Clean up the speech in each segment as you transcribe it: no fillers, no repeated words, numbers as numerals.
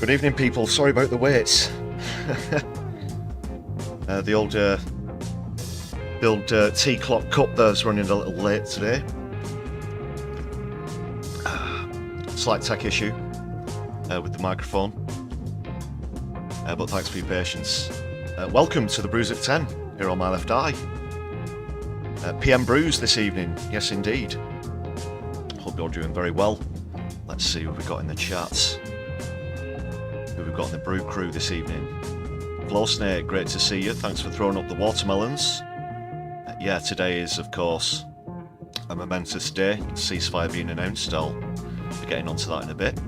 Good evening, people. Sorry about the wait. The old tea clock cup there's running a little late today. Slight tech issue with the microphone, but thanks for your patience. Welcome to the Brews at 10 here on my left eye. PM Brews this evening, yes indeed. Hope you're doing very well. Let's see what we've got in the chats. Who we've got in the brew crew this evening. Glow Snake, great to see you. Thanks for throwing up the watermelons. Yeah, today is, of course, a momentous day. Ceasefire being announced. I'll be getting onto that in a bit.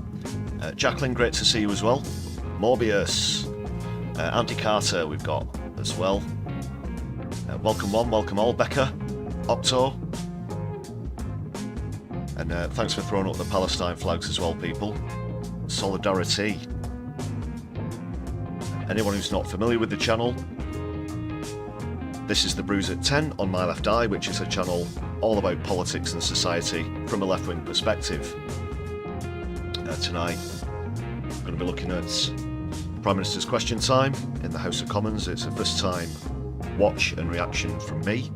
Jacqueline, great to see you as well. Morbius. Andy Carter we've got as well. Welcome one, welcome all. Becca, Octo. And thanks for throwing up the Palestine flags as well, people. Solidari-Tea. Anyone who's not familiar with the channel, this is the Brews at 10 on my left eye, which is a channel all about politics and society from a left-wing perspective. Tonight, I'm going to be looking at Prime Minister's Question Time in the House of Commons. It's a first time watch and reaction from me,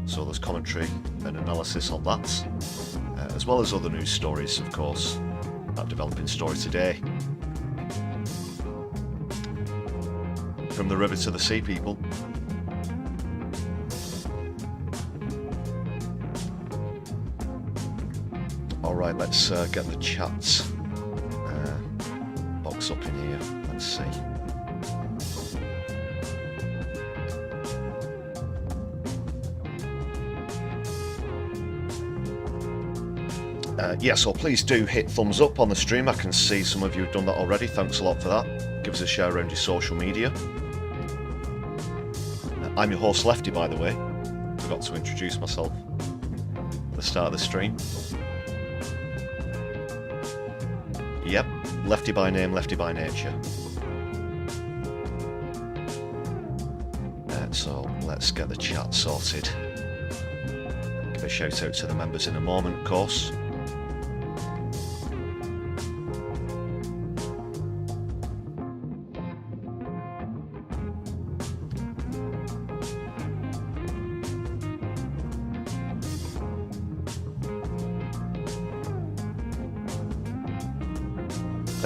so there's commentary and analysis on that, as well as other news stories, of course. That developing story today. From the river to the sea, people. Alright, let's get the chat box up in here. Let's see. Yeah, so please do hit thumbs up on the stream. I can see some of you have done that already. Thanks a lot for that. Give us a share around your social media. I'm your host Lefty, by the way. Forgot to introduce myself at the start of the stream. Yep, Lefty by name, Lefty by nature. So let's get the chat sorted. Give a shout out to the members in a moment, of course.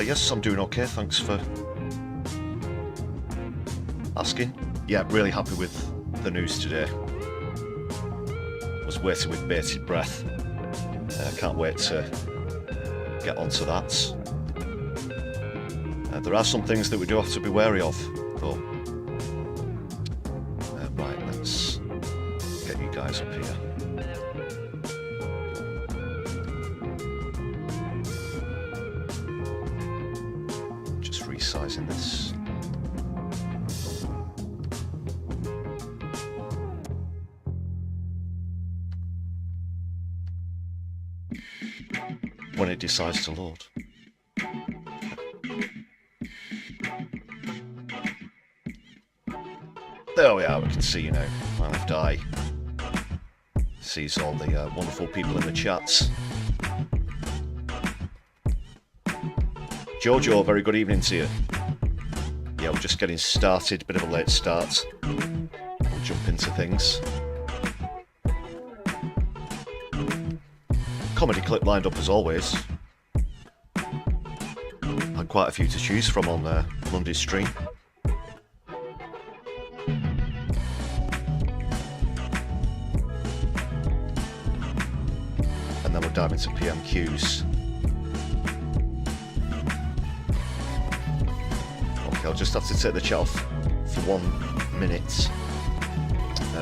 Yes, I'm doing okay, thanks for asking. Yeah, really happy with the news today. Was waiting with bated breath. Can't wait to get onto that. There are some things that we do have to be wary of, though. Right, let's get you guys up here. Resizing this. When it decides to load. There we are, we can see you now. My left eye sees all the wonderful people in the chats. Jojo, very good evening to you. Yeah, we're just getting started, bit of a late start. We'll jump into things. Comedy clip lined up as always. Had quite a few to choose from on Monday's stream. And then we'll dive into PMQs. I'll just have to take the chat off for 1 minute.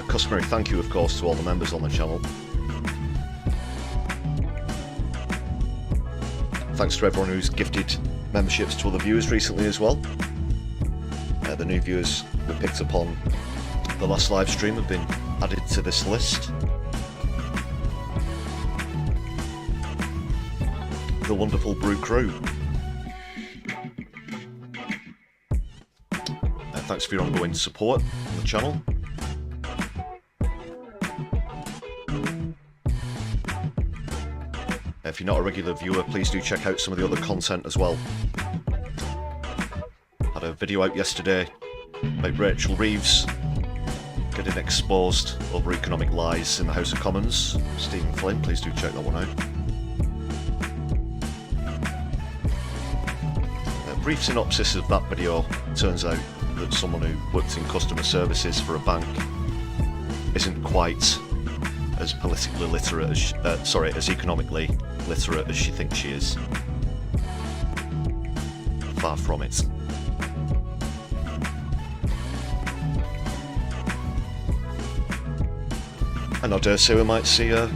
Customary thank you, of course, to all the members on the channel. Thanks to everyone who's gifted memberships to other viewers recently as well. The new viewers we picked up on the last live stream have been added to this list. The wonderful brew crew. Thanks for your ongoing support on the channel. If you're not a regular viewer, please do check out some of the other content as well. video out yesterday about Rachel Reeves getting exposed over economic lies in the House of Commons. Stephen Flynn, please do check that one out. A brief synopsis of that video. Turns out that someone who works in customer services for a bank isn't quite as politically literate as as economically literate as she thinks she is. Far from it. And I dare say we might see a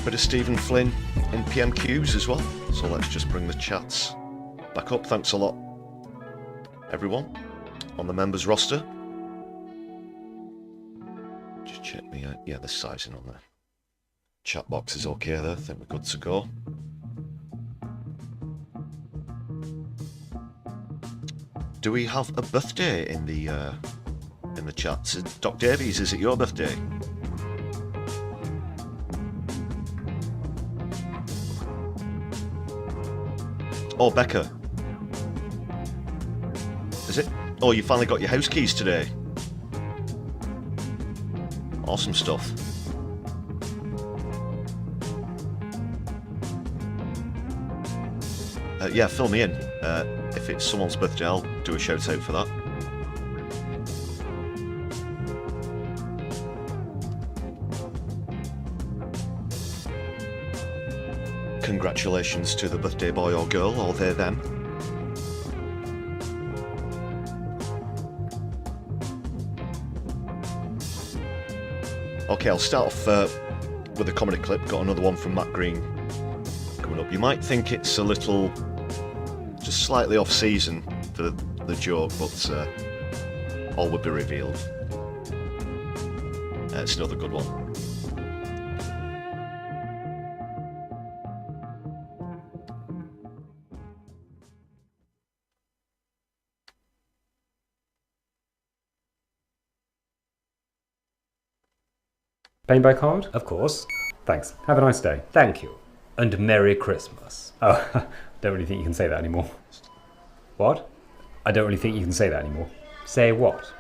bit of Stephen Flynn in PMQs as well. So let's just bring the chats back up. Thanks a lot, everyone, on the members roster. Just check me out. Yeah, the sizing on there. Chat box is okay there. I think we're good to go. Do we have a birthday in the chats? Doc Davies, is it your birthday? Oh, Becca. Is it? Oh, you finally got your house keys today. Awesome stuff. Yeah, fill me in. If it's someone's birthday, I'll do a shout out for that. Congratulations to the birthday boy or girl, or they them. Okay, I'll start off with a comedy clip. Got another one from Matt Green coming up. You might think it's a little, just slightly off season for the joke, but all will be revealed. It's another good one. Paying by card? Of course. Thanks. Have a nice day. Thank you. And Merry Christmas. Oh, don't really think you can say that anymore. What? I don't really think you can say that anymore. Say what?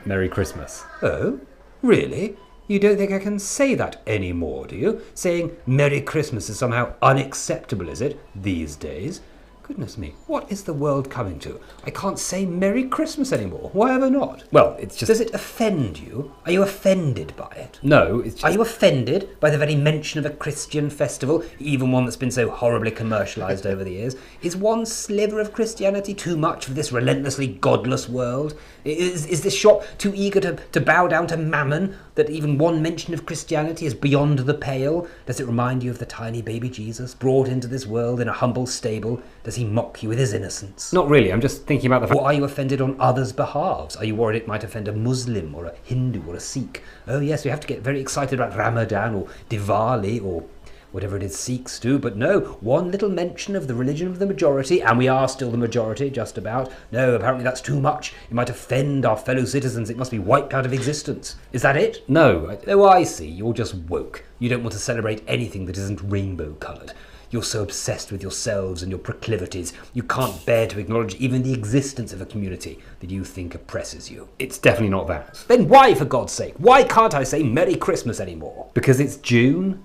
Merry Christmas. Oh, really? You don't think I can say that anymore, do you? Saying Merry Christmas is somehow unacceptable, is it, these days? Goodness me, what is the world coming to? I can't say Merry Christmas anymore. Why ever not? Well, it's just... Does it offend you? Are you offended by it? No, it's just... Are you offended by the very mention of a Christian festival, even one that's been so horribly commercialised over the years? Is one sliver of Christianity too much for this relentlessly godless world? Is this shop too eager to bow down to mammon that even one mention of Christianity is beyond the pale? Does it remind you of the tiny baby Jesus brought into this world in a humble stable? Does he mock you with his innocence? Not really, I'm just thinking about the fact... Or are you offended on others' behalves? Are you worried it might offend a Muslim or a Hindu or a Sikh? Oh yes, we have to get very excited about Ramadan or Diwali or whatever it is Sikhs do, but no, one little mention of the religion of the majority, and we are still the majority, just about. No, apparently that's too much. It might offend our fellow citizens. It must be wiped out of existence. Is that it? No. Oh, I see. You're just woke. You don't want to celebrate anything that isn't rainbow-coloured. You're so obsessed with yourselves and your proclivities, you can't bear to acknowledge even the existence of a community that you think oppresses you. It's definitely not that. Then why, for God's sake? Why can't I say Merry Christmas anymore? Because it's June.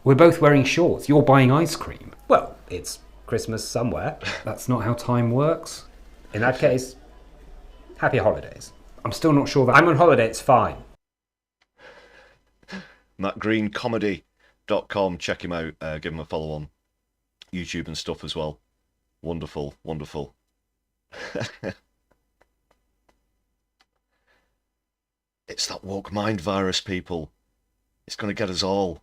We're both wearing shorts. You're buying ice cream. Well, it's Christmas somewhere. That's not how time works. In that case, happy holidays. I'm still not sure that... I'm on holiday, it's fine. MattGreenComedy.com. Check him out. Give him a follow on YouTube and stuff as well. Wonderful, wonderful. It's that woke mind virus, people. It's going to get us all.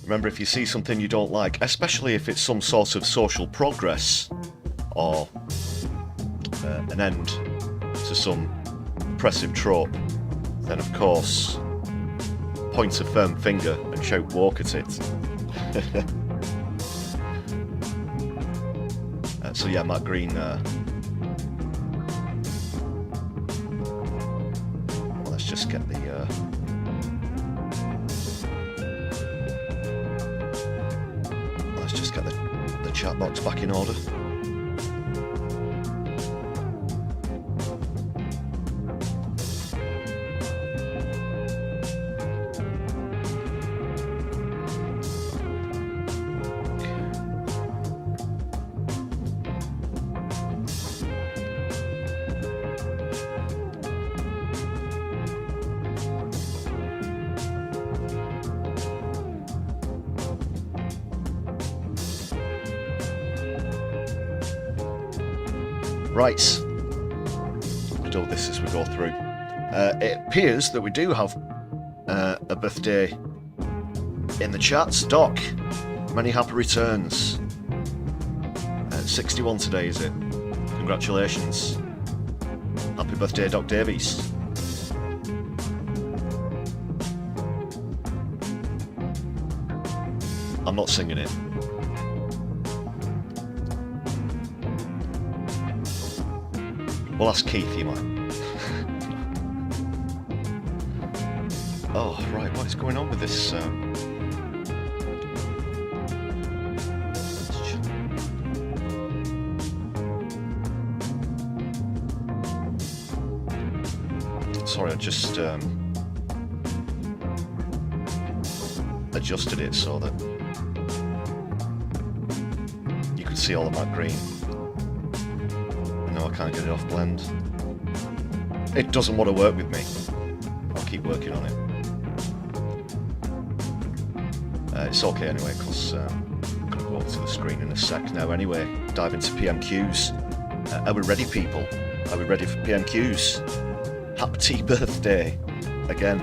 Remember, if you see something you don't like, especially if it's some sort of social progress or an end to some oppressive trope, then of course point a firm finger and shout woke at it. So yeah, Matt Green, let's just get the chat box back in order. Right, we'll do this as we go through. It appears that we do have a birthday in the chats. Doc, many happy returns. 61 today, is it? Congratulations. Happy birthday, Doc Davies. I'm not singing it. We'll ask Keith, you might. Oh, right, what is going on with this? Sorry, I just adjusted it so that you could see all of that green. No, I can't get it off blend. It doesn't want to work with me. I'll keep working on it. It's okay anyway, because I'm going to go over to the screen in a sec now anyway. Dive into PMQs. Are we ready, people? Are we ready for PMQs? Happy birthday. Again,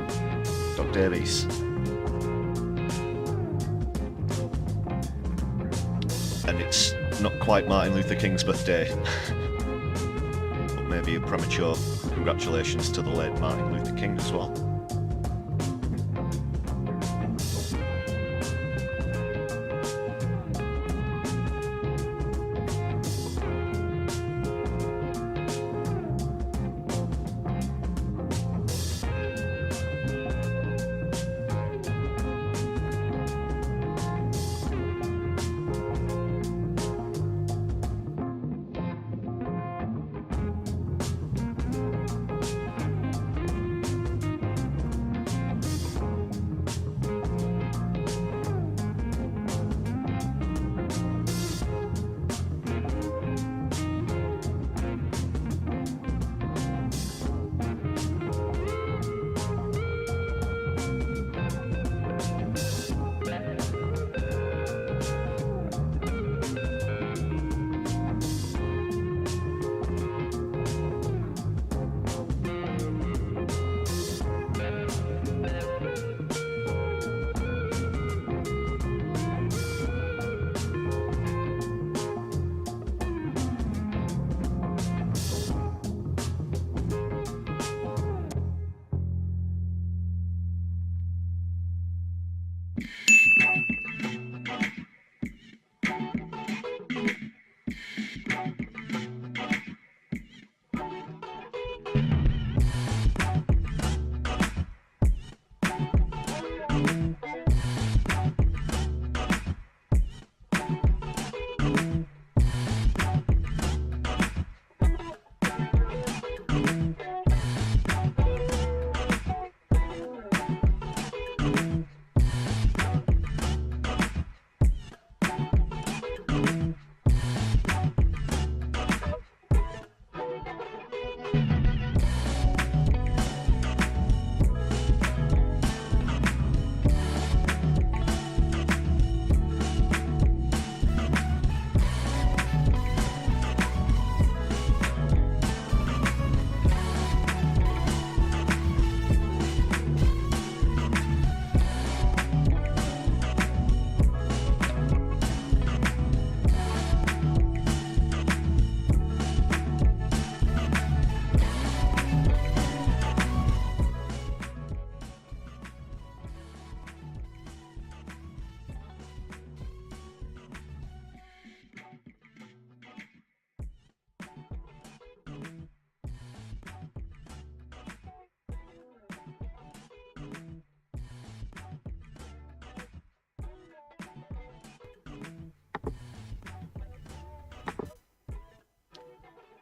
Doc Davies. And it's not quite Martin Luther King's birthday. Maybe a premature congratulations to the late Martin Luther King as well.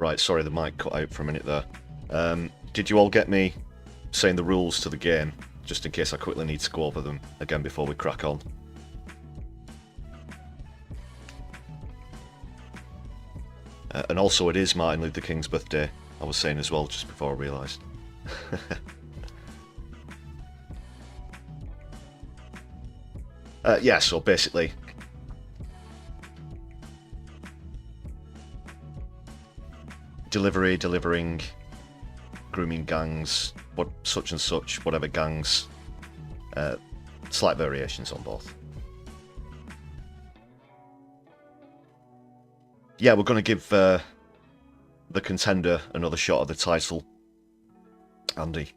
Right, sorry, the mic cut out for a minute there. Did you all get me saying the rules to the game, just in case I quickly need to go over them again before we crack on? And also, it is Martin Luther King's birthday, I was saying as well, just before I realised. Yeah, so basically, delivering, grooming gangs, such and such, whatever gangs, slight variations on both. Yeah, we're going to give the contender another shot at the title. Andy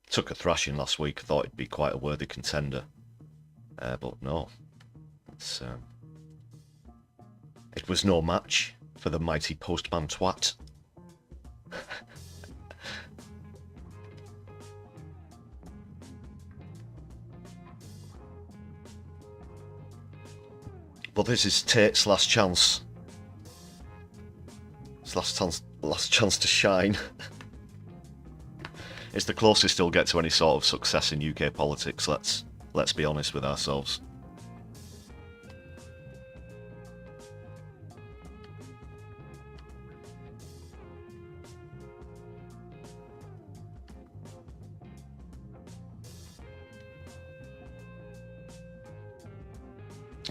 took a thrashing last week, thought it'd be quite a worthy contender. But no, it was no match for the mighty postman twat. But this is Tate's last chance. His last chance to shine. It's the closest he'll get to any sort of success in UK politics, let's be honest with ourselves.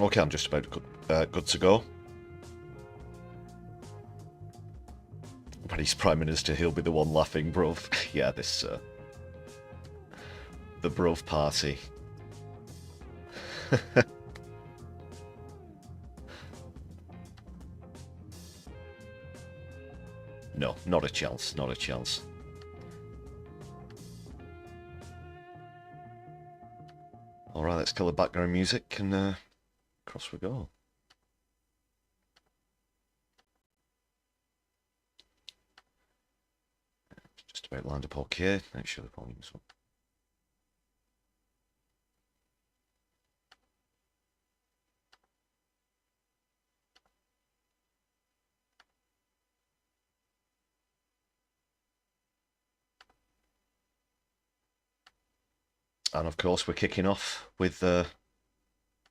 Okay, I'm just about good to go. When he's Prime Minister, he'll be the one laughing, bruv. Yeah, this, the bruv party. No, not a chance, not a chance. Alright, let's kill the background music and across we go. Just about lined up okay. Make sure the volume's up. And of course, we're kicking off with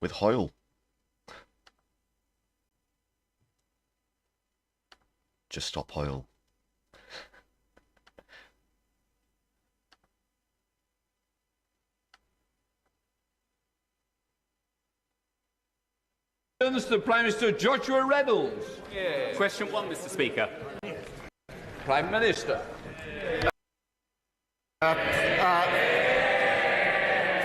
Hoyle. Just stop Hoyle. The Prime Minister Joshua Reynolds. Yes. Question 1, Mr. Speaker. Prime Minister.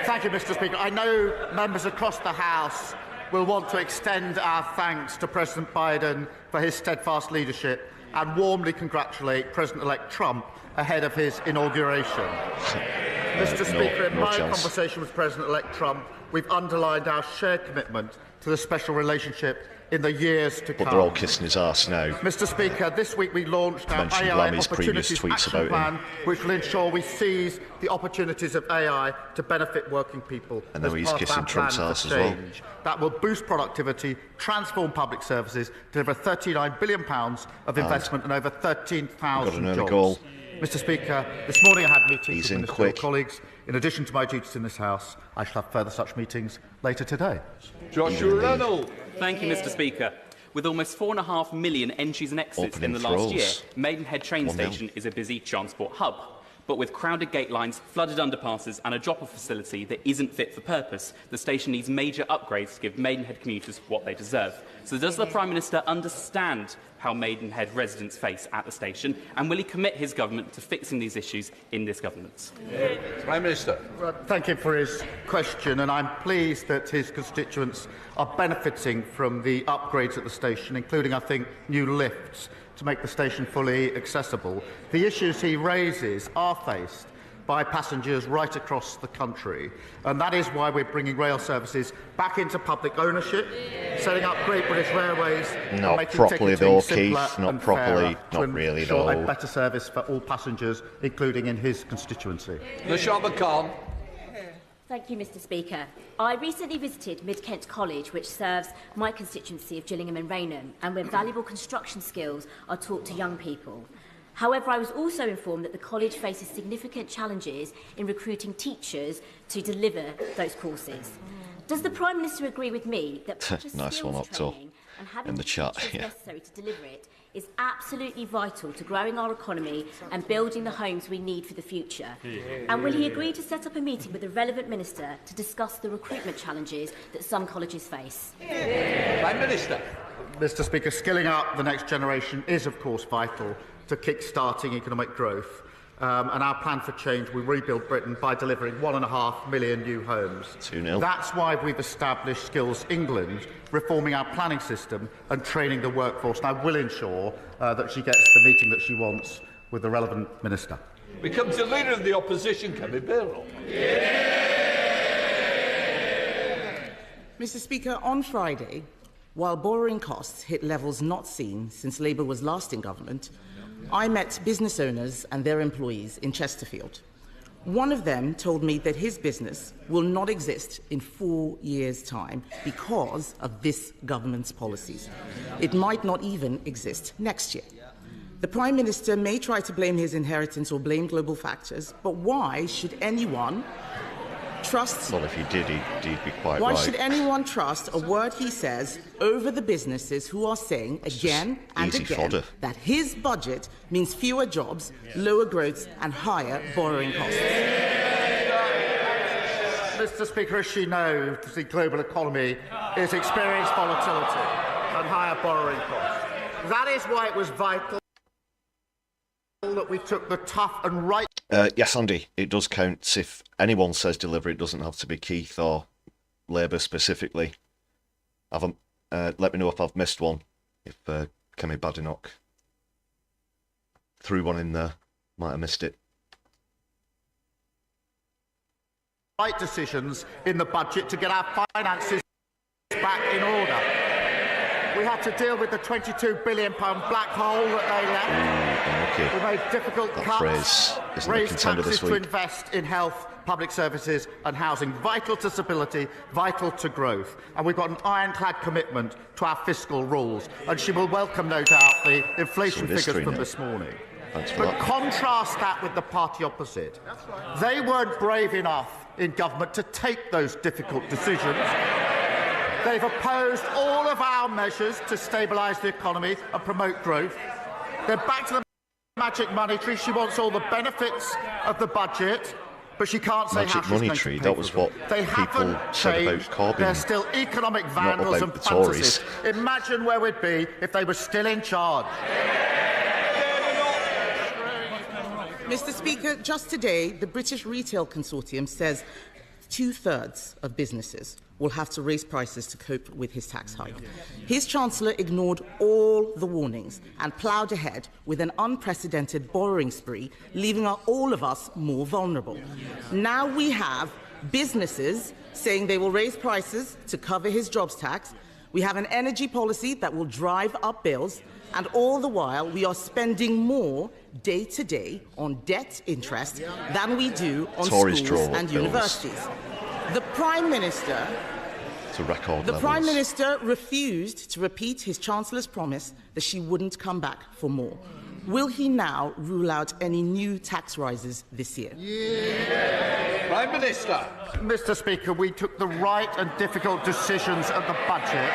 Thank you, Mr. Speaker. I know members across the House will want to extend our thanks to President Biden for his steadfast leadership and warmly congratulate President-elect Trump ahead of his inauguration. Mr. Speaker, in my conversation with President-elect Trump, we've underlined our shared commitment to the special relationship in the years to come. But they're all kissing his arse now. Mr. Speaker, this week we launched our AI Opportunities Action Plan, which will ensure we seize the opportunities of AI to benefit working people. And now he's kissing Trump's arse as well. That will boost productivity, transform public services, deliver £39 billion of investment and over 13,000 jobs. Goal. Mr. Speaker, this morning I had meetings with ministerial colleagues. In addition to my duties in this House, I shall have further such meetings later today. Joshua Reynolds. Thank you, Mr. Speaker. With almost 4.5 million entries and exits in the last year, Maidenhead train station is a busy transport hub. But with crowded gate lines, flooded underpasses and a drop-off facility that isn't fit for purpose, the station needs major upgrades to give Maidenhead commuters what they deserve. So does the Prime Minister understand how Maidenhead residents face at the station, and will he commit his government to fixing these issues in this government? Prime Minister. Well, thank him for his question, and I'm pleased that his constituents are benefiting from the upgrades at the station, including, I think, new lifts to make the station fully accessible. The issues he raises are faced by passengers right across the country, and that is why we're bringing rail services back into public ownership, setting up Great British Railways, not making properly though, Keith, not properly, not really though. A better service for all passengers, including in his constituency. Lashaba Khan. Thank you, Mr Speaker. I recently visited Mid-Kent College, which serves my constituency of Gillingham and Rainham, and where valuable construction skills are taught to young people. However, I was also informed that the college faces significant challenges in recruiting teachers to deliver those courses. Does the Prime Minister agree with me that nice one, Octo, and having in the chat, yeah. necessary to deliver it is absolutely vital to growing our economy and building the homes we need for the future? And will he agree to set up a meeting with the relevant minister to discuss the recruitment challenges that some colleges face? Prime Minister. Mr Speaker, skilling up the next generation is, of course, vital to kick-starting economic growth. And our plan for change will rebuild Britain by delivering 1.5 million new homes. 2-0. That's why we've established Skills England, reforming our planning system and training the workforce. And I will ensure that she gets the meeting that she wants with the relevant minister. Becomes the leader of the opposition, Kemi Birrell. Mr Speaker, on Friday, while borrowing costs hit levels not seen since Labour was last in government, I met business owners and their employees in Chesterfield. One of them told me that his business will not exist in 4 years' time because of this government's policies. It might not even exist next year. The Prime Minister may try to blame his inheritance or blame global factors, but why should anyone trust... Well, if he did, he'd be quite Why right. should anyone trust a word he says over the businesses who are saying again and easy again fodder. that his budget means fewer jobs, lower growth and higher borrowing costs? Mr Speaker, as she knows, the global economy is experiencing volatility and higher borrowing costs. That is why it was vital that we took the tough and right... Yes, Andy, it does count. If anyone says deliver, it doesn't have to be Keith or Labour specifically. Let me know if I've missed one. If Kemi Badenoch threw one in there, might have missed it. right decisions in the budget to get our finances back in order. We had to deal with the £22 billion black hole that they left. Okay. We made difficult That cuts, phrase isn't a raised contender taxes this to week. invest in health, public services and housing, vital to stability, vital to growth. And we've got an ironclad commitment to our fiscal rules. And she will welcome, no doubt, the inflation figures from this morning. Thanks for But that. contrast that with the party opposite. They weren't brave enough in government to take those difficult decisions. They've opposed all of our measures to stabilise the economy and promote growth. They're back to the magic money tree. She wants all the benefits of the budget, but she can't say how Magic she's money going tree, to pay that was for them. what They people haven't said about changed. Corbyn, They're still economic vandals about and the Tories. fantasies. Imagine where we'd be if they were still in charge. Mr. Speaker, just today, the British Retail Consortium says 2/3 of businesses will have to raise prices to cope with his tax hike. His Chancellor ignored all the warnings and ploughed ahead with an unprecedented borrowing spree, leaving all of us more vulnerable. Now we have businesses saying they will raise prices to cover his jobs tax. We have an energy policy that will drive up bills, and all the while we are spending more day to day on debt interest than we do on Tories schools draw up and bills. universities. The Prime Minister To record The levels. Prime Minister refused to repeat his Chancellor's promise that she wouldn't come back for more. Will he now rule out any new tax rises this year? Prime Minister. Mr. Speaker, we took the right and difficult decisions at the budget.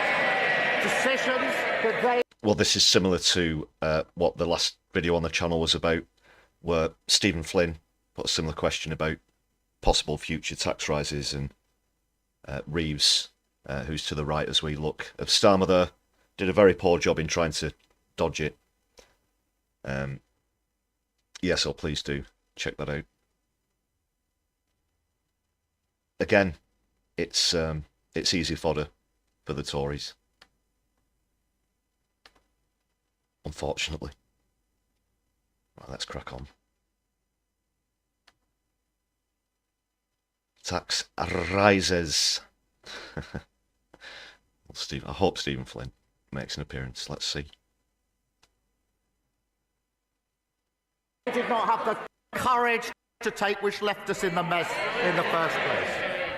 Decisions that they... Well, this is similar to what the last video on the channel was about, where Stephen Flynn put a similar question about possible future tax rises, and Reeves, who's to the right as we look, of Starmer there, did a very poor job in trying to dodge it. Yes, so please do check that out. Again, it's easy fodder for the Tories, unfortunately. Right, let's crack on. Tax rises. Well, I hope Stephen Flynn makes an appearance. Let's see. did not have the courage to take which left us in the mess in the first place.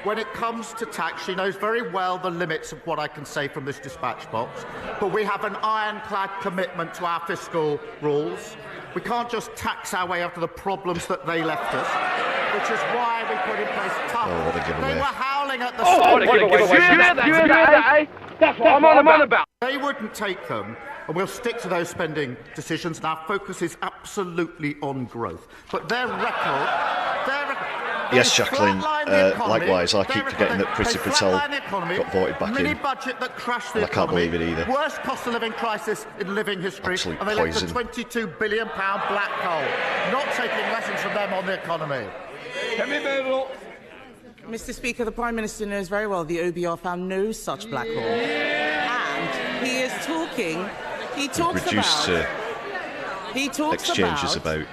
when it comes to tax, she knows very well the limits of what I can say from this dispatch box, but we have an ironclad commitment to our fiscal rules. We can't just tax our way out of the problems that they left us, which is why we put in place tough. Oh, what a giveaway. They were howling at the what a giveaway. That's what I'm on about. They wouldn't take them, and we'll stick to those spending decisions, and our focus is absolutely on growth. But their record... Yes, Jacqueline. Likewise, I keep forgetting that Priti Patel got voted back in. Budget that crashed the I can't believe it either. Worst cost of living crisis in living history. Absolute and they poison. left a £22 billion black hole. Not taking lessons from them on the economy. Mr. Speaker, the Prime Minister knows very well the OBR found no such black hole. And he is talking... He talks exchanges about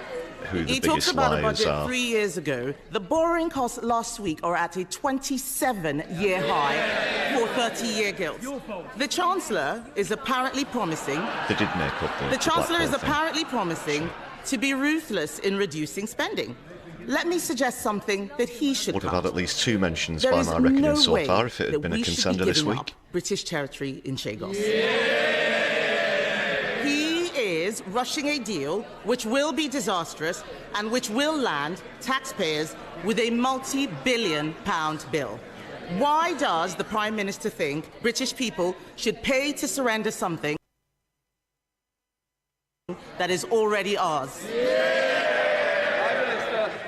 who the biggest liars a budget are. 3 years ago. The borrowing costs last week are at a 27-year high for 30-year gilts. The Chancellor is apparently promising... They did make up the Chancellor is black hole apparently promising to be ruthless in reducing spending. Let me suggest something that he should would have had at least 2 mentions There by is my reckoning no so way far if it had that been a we should be contender this giving week. up British territory in Chagos. He is rushing a deal which will be disastrous and which will land taxpayers with a multi-billion-pound bill. Why does the Prime Minister think British people should pay to surrender something that is already ours?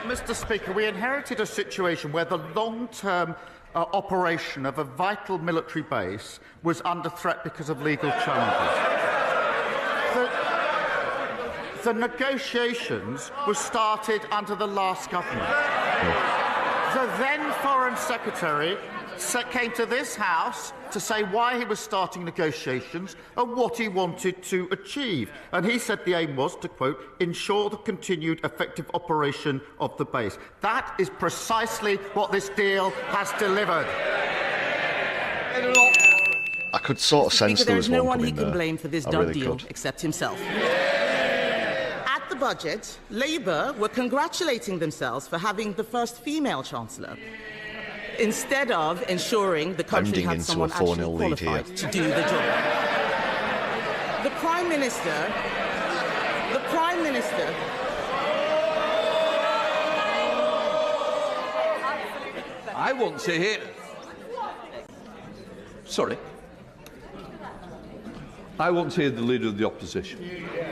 Mr. Speaker, we inherited a situation where the long-term operation of a vital military base was under threat because of legal challenges. The negotiations were started under the last government. The then Foreign Secretary came to this House to say why he was starting negotiations and what he wanted to achieve. And he said the aim was, to quote, ensure the continued effective operation of the base. That is precisely what this deal has delivered. I could sort of sense there was no one one he coming can there. blame for this I done really deal could. except himself. At the budget, Labour were congratulating themselves for having the first female Chancellor, instead of ensuring the country had someone actually qualified to do the job. The Prime Minister... I want to hear... Sorry. I want to hear the Leader of the Opposition.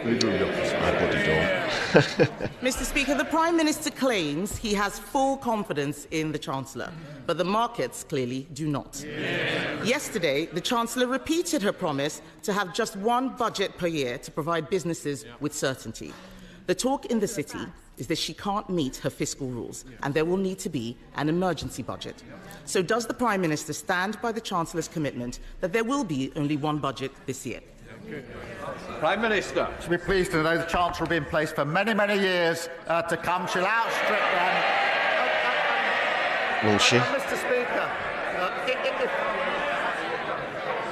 Leader of the Opposition. I bloody don't. Mr. Speaker, the Prime Minister claims he has full confidence in the Chancellor, but the markets clearly do not. Yesterday, the Chancellor repeated her promise to have just one budget per year to provide businesses with certainty. The talk in the City is that she can't meet her fiscal rules, and there will need to be an emergency budget. So does the Prime Minister stand by the Chancellor's commitment that there will be only one budget this year? Prime Minister. She'll be pleased to know the Chancellor will be in place for many, many years to come. She'll outstrip them. Will she? Mr. Speaker,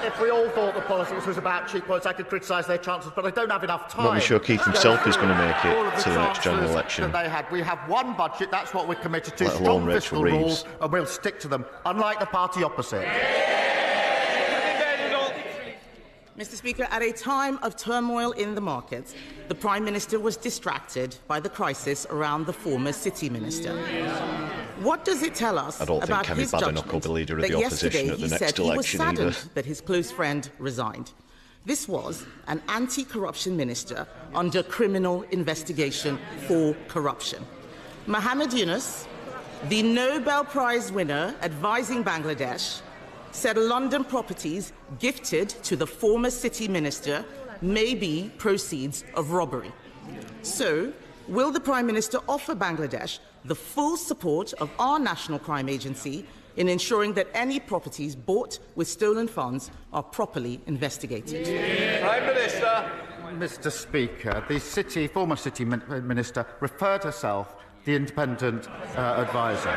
if we all thought the politics was about cheap points, I could criticise their chancellors, but I don't have enough time. Not sure Keith himself is going to make it to the next general election. That they had. We have one budget, that's what we're committed to, Let alone strong Rachel fiscal Reeves. rules, and we'll stick to them, unlike the party opposite. Mr. Speaker, at a time of turmoil in the markets, the Prime Minister was distracted by the crisis around the former City Minister. What does it tell us about his judgment will be leader of that the opposition yesterday at the he next said he was election saddened either? that his close friend resigned? This was an anti-corruption minister under criminal investigation for corruption. Mohammed Yunus, the Nobel Prize winner advising Bangladesh, said London properties gifted to the former City Minister may be proceeds of robbery. So, will the Prime Minister offer Bangladesh the full support of our National Crime Agency in ensuring that any properties bought with stolen funds are properly investigated? Prime Minister. Mr. Speaker, the former City Minister referred herself the independent advisor.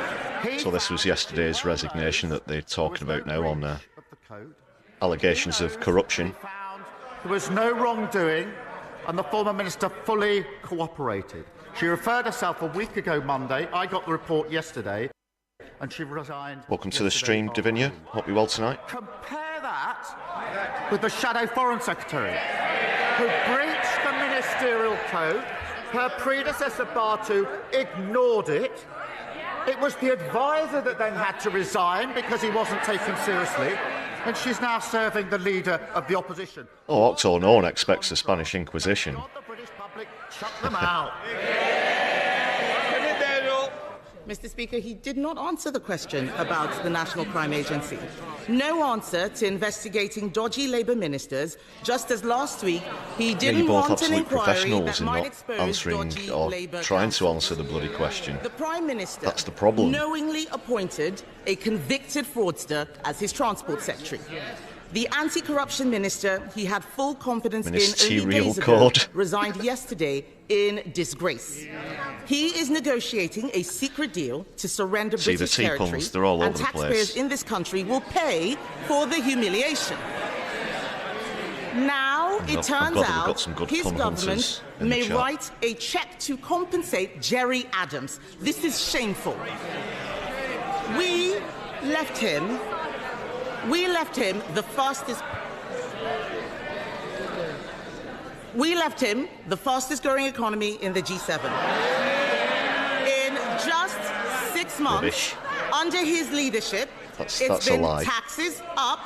So this was yesterday's resignation that they're talking about now on allegations of corruption. There was no wrongdoing, and the former minister fully cooperated. She referred herself a week ago Monday. I got the report yesterday. and she resigned. Welcome to the stream, Davinia. Hope you're well tonight. Compare that with the Shadow Foreign Secretary, who breached the ministerial code. Her predecessor, Bartu, ignored it. It was the advisor that then had to resign because he wasn't taken seriously. And she's now serving the leader of the opposition. Oh, Octo, no one expects the Spanish Inquisition. The British public shut them out. Mr. Speaker, he did not answer the question about the National Crime Agency. No answer to investigating dodgy Labour ministers, just as last week he didn't want an inquiry that might expose dodgy Labour trying to answer the bloody question. The Prime Minister That's the problem. knowingly appointed a convicted fraudster as his Transport Secretary. The anti-corruption minister he had full confidence in only days ago resigned yesterday in disgrace. He is negotiating a secret deal to surrender British territory, and taxpayers in this country will pay for the humiliation. Now it turns out his government may write a cheque to compensate Jerry Adams. This is shameful. We left him the fastest. We left him the fastest growing economy in the G7. In just 6 months, under his leadership, it's been taxes up,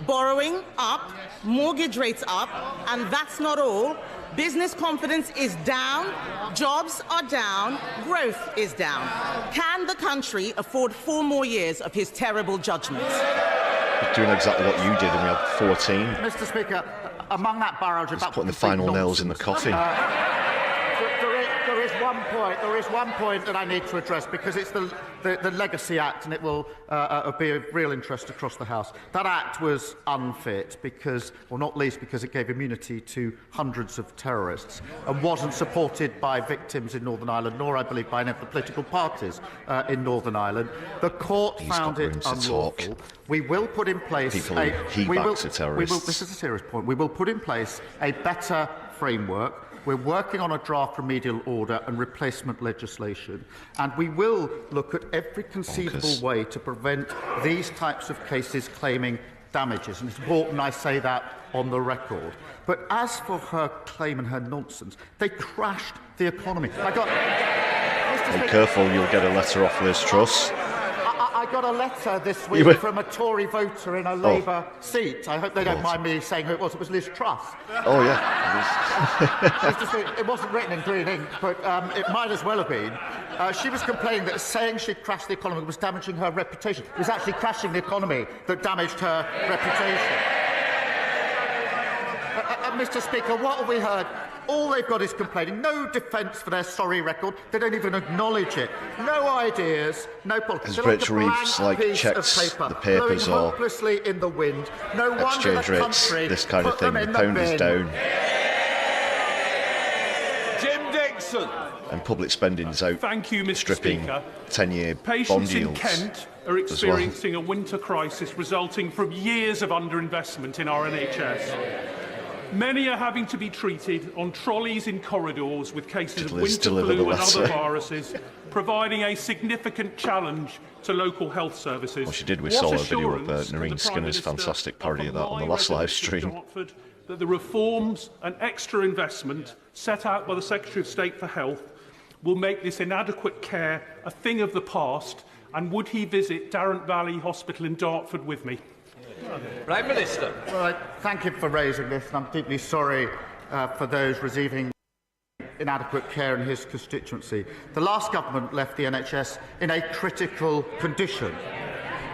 borrowing up, mortgage rates up, and that's not all. Business confidence is down, jobs are down, growth is down. Can the country afford 4 more years of his terrible judgments? Doing exactly what you did, and we had 14. Mr. Speaker, among that barrage of putting the final nails in the coffin. There is one point that I need to address, because it's the Legacy Act, and it will be of real interest across the House. That Act was unfit because, well, not least because it gave immunity to hundreds of terrorists and wasn't supported by victims in Northern Ireland, nor, I believe, by any of the political parties in Northern Ireland. The court found it unlawful. We will put in place this is a serious point. We will put in place a better framework. We're working on a draft remedial order and replacement legislation, and we will look at every conceivable way to prevent these types of cases claiming damages. And it's important I say that on the record. But as for her claim and her nonsense, they crashed the economy. Be careful, you'll get a letter off Liz Truss. I got a letter this week from a Tory voter in a Labour seat. I hope they don't mind me saying who it was. It was Liz Truss. Oh, yeah. It wasn't written in green ink, but it might as well have been. She was complaining that saying she crashed the economy was damaging her reputation. It was actually crashing the economy that damaged her reputation. Mr. Speaker, what have we heard? All they've got is complaining. No defence for their sorry record. They don't even acknowledge it. No ideas, no policy. As Rich Reeves checks the papers or hopelessly in the wind. No exchange rates, this kind of thing. The pound is down. Jim Dixon. And public spending's out. Thank you, Mr. stripping Speaker. 10-year bond Patients yields. in Kent are experiencing a winter crisis resulting from years of underinvestment in our NHS. Many are having to be treated on trolleys in corridors with cases of winter flu and other viruses, providing a significant challenge to local health services. Well, she did. We saw a video of Noreen Skinner's fantastic parody of that on the last live stream. That the reforms and extra investment set out by the Secretary of State for Health will make this inadequate care a thing of the past, and would he visit Darrant Valley Hospital in Dartford with me? Prime Minister. Well, thank you for raising this, and I'm deeply sorry for those receiving inadequate care in his constituency. The last government left the NHS in a critical condition.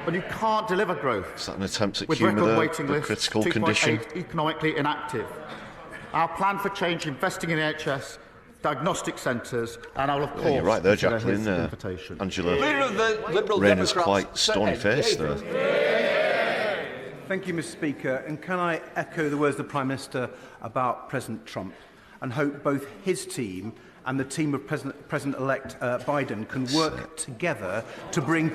But you can't deliver growth. Is that an attempt at with humour record waiting the lists, critical 2.8 condition? economically inactive. Our plan for change, investing in the NHS, diagnostic centres, and I'll of course. Yeah, you're right there, Jacqueline. Invitation. Angela Rayner's quite stony-faced there. Thank you, Mr. Speaker. And can I echo the words of the Prime Minister about President Trump, and hope both his team and the team of President-elect Biden can work together to bring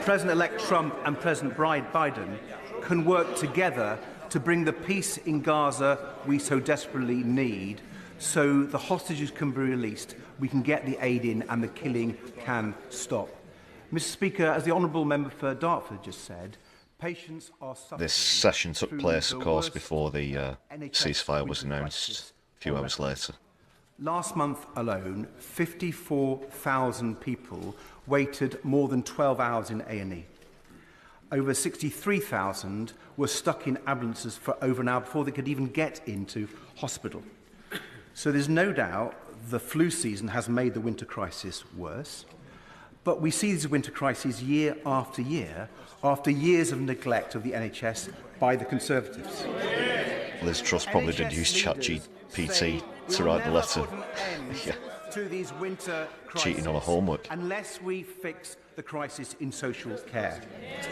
President-elect Trump and President Biden can work together to bring the peace in Gaza we so desperately need, so the hostages can be released, we can get the aid in and the killing can stop. Mr. Speaker, as the Honourable Member for Dartford just said, patients are suffering. This session took place, of course, before the ceasefire was announced a few hours later. Last month alone, 54,000 people waited more than 12 hours in A&E. Over 63,000 were stuck in ambulances for over an hour before they could even get into hospital. So there's no doubt the flu season has made the winter crisis worse. But we see these winter crises year after years of neglect of the NHS by the Conservatives. Liz Truss probably did use ChatGPT to write the letter. Yeah. To these winter crises, cheating on a homework. Unless we fix the crisis in social care.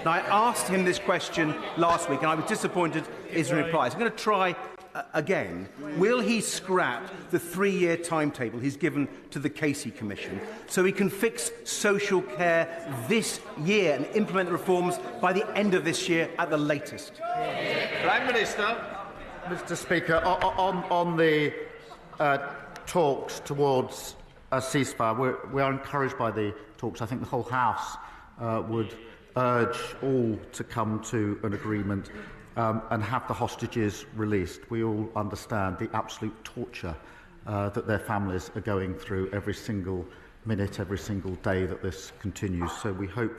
Now, I asked him this question last week, and I was disappointed in his replies. I'm going to try again. Will he scrap the 3-year timetable he's given to the Casey Commission so he can fix social care this year and implement the reforms by the end of this year at the latest? Prime Minister. Mr. Speaker, on the talks towards a ceasefire, we are encouraged by the talks. I think the whole House would urge all to come to an agreement and have the hostages released. We all understand the absolute torture that their families are going through every single minute, every single day that this continues. So we hope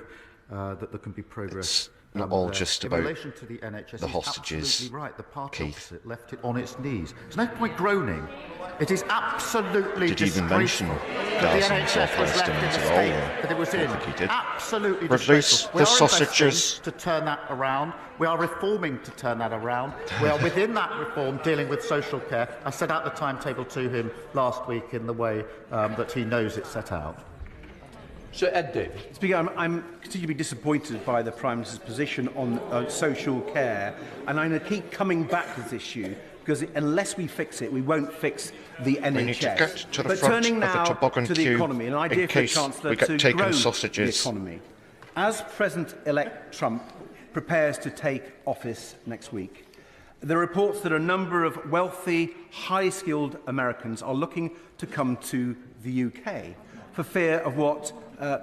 that there can be progress. It's not all just about to the NHS, the hostages, absolutely right. The party Keith. opposite left it on its knees. There's no point groaning. It is absolutely disgraceful that the NHS was left in the state that it was in. Absolutely disgraceful. We are investing to turn that around. We are reforming to turn that around. We are within that reform dealing with social care. I set out the timetable to him last week in the way that he knows it's set out. Sir Ed Davis. Speaker, I'm continuing to be disappointed by the Prime Minister's position on social care, and I'm going to keep coming back to this issue because unless we fix it, we won't fix the NHS. We need to get to the but front turning of now the toboggan to the queue economy, an idea for the Chancellor to grow the economy. As President-elect Trump prepares to take office next week, there are reports that a number of wealthy, highly-skilled Americans are looking to come to the UK for fear of what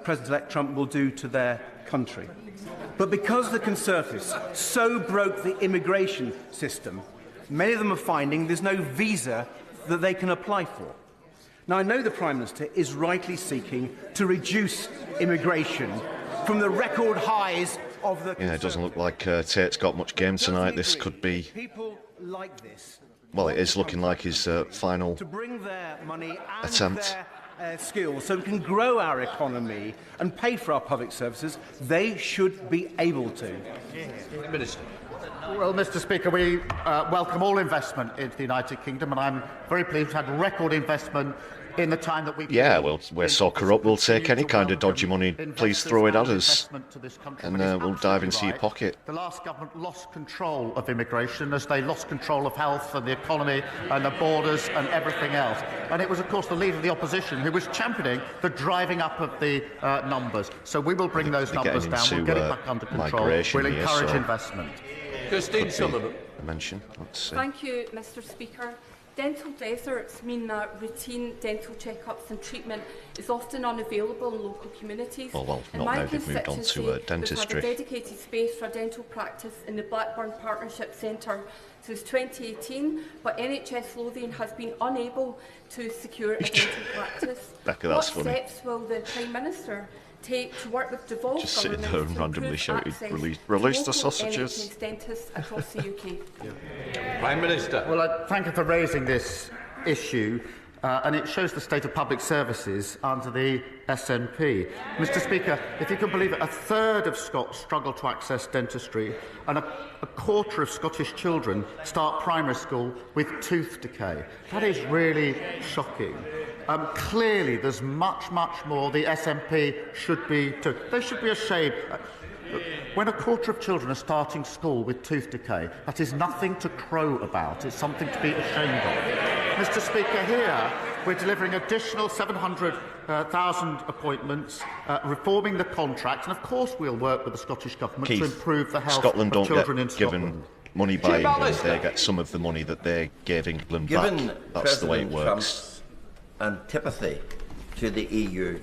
President-elect Trump will do to their country. But because the Conservatives so broke the immigration system, many of them are finding there's no visa that they can apply for. Now, I know the Prime Minister is rightly seeking to reduce immigration from the record highs of the... Yeah, it doesn't look like Tate's got much game tonight. This could be... People like this... Well, it is looking like his final to bring their money and attempt. Their skills so we can grow our economy and pay for our public services. They should be able to. Minister. Well, Mr. Speaker, we welcome all investment into the United Kingdom, and I'm very pleased we've had record investment in the time that we've... Yeah, well, we're so corrupt, we'll take any kind of dodgy money. Please throw it at us, and we'll dive into your pocket. The last government lost control of immigration as they lost control of health and the economy and the borders and everything else. And it was, of course, the Leader of the Opposition who was championing the driving up of the numbers. So we will bring those numbers down. We'll get it back under control. We'll encourage investment. Christine Sullivan. Thank you, Mr. Speaker. Dental deserts mean that routine dental checkups and treatment is often unavailable in local communities. Well, not now they've moved on to dentistry. We've had a dedicated space for dental practice in the Blackburn Partnership Centre since 2018, but NHS Lothian has been unable to secure a dental practice. What steps will the Prime Minister take to work with devolved just sitting governments there and randomly shouted, release the sausages. NHS dentists across the UK. Prime Minister. Well, I thank you for raising this issue, and it shows the state of public services under the SNP. Mr. Speaker, if you can believe it, a third of Scots struggle to access dentistry, and a quarter of Scottish children start primary school with tooth decay. That is really shocking. Clearly, there's much, much more the SNP should be doing. They should be ashamed. When a quarter of children are starting school with tooth decay, that is nothing to crow about. It's something to be ashamed of. Mr. Speaker, here we're delivering additional 700,000 appointments, reforming the contract, and of course we'll work with the Scottish Government to improve the health Scotland of children don't in get Scotland. given money by England, they get some of the money that they gave England Given back. That's the way it works. Trump's antipathy to the EU,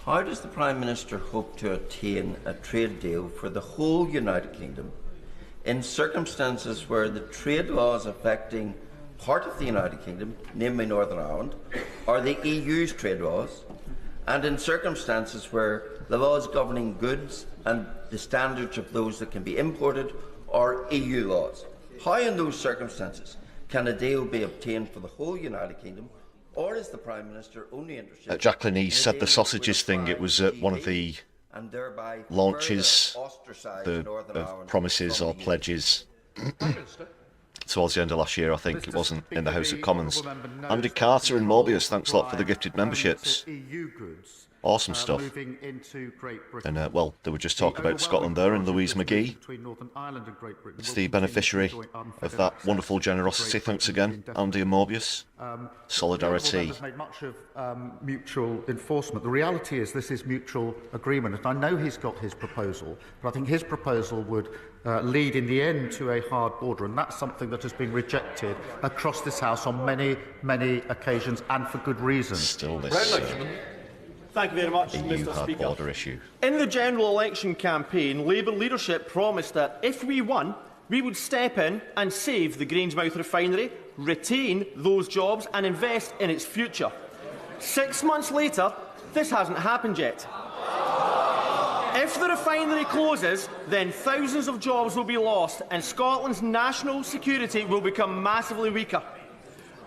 how does the Prime Minister hope to attain a trade deal for the whole United Kingdom in circumstances where the trade laws affecting part of the United Kingdom, namely Northern Ireland, are the EU's trade laws, and in circumstances where the laws governing goods and the standards of those that can be imported are EU laws? How in those circumstances can a deal be obtained for the whole United Kingdom, or is the Prime Minister only interested... Jacqueline, he said the sausages thing, it was one of the launches, the promises or pledges towards the end of last year, I think. It wasn't in the House of Commons. Andy Carter and Morbius, thanks a lot for the gifted memberships. Awesome stuff. And, well, they were just talking about Scotland there, and Louise McGee. It's the beneficiary of that wonderful generosity. Thanks again, Andy and Morbius. Solidari-Tea. Members made much of mutual enforcement. The reality is this is mutual agreement. And I know he's got his proposal, but I think his proposal would lead in the end to a hard border, and that's something that has been rejected across this House on many, many occasions, and for good reason. Still this Thank you very much, EU Mr. hard Speaker. border issue. In the general election campaign, Labour leadership promised that if we won, we would step in and save the Grangemouth refinery, retain those jobs and invest in its future. 6 months later, this hasn't happened yet. If the refinery closes, then thousands of jobs will be lost and Scotland's national security will become massively weaker.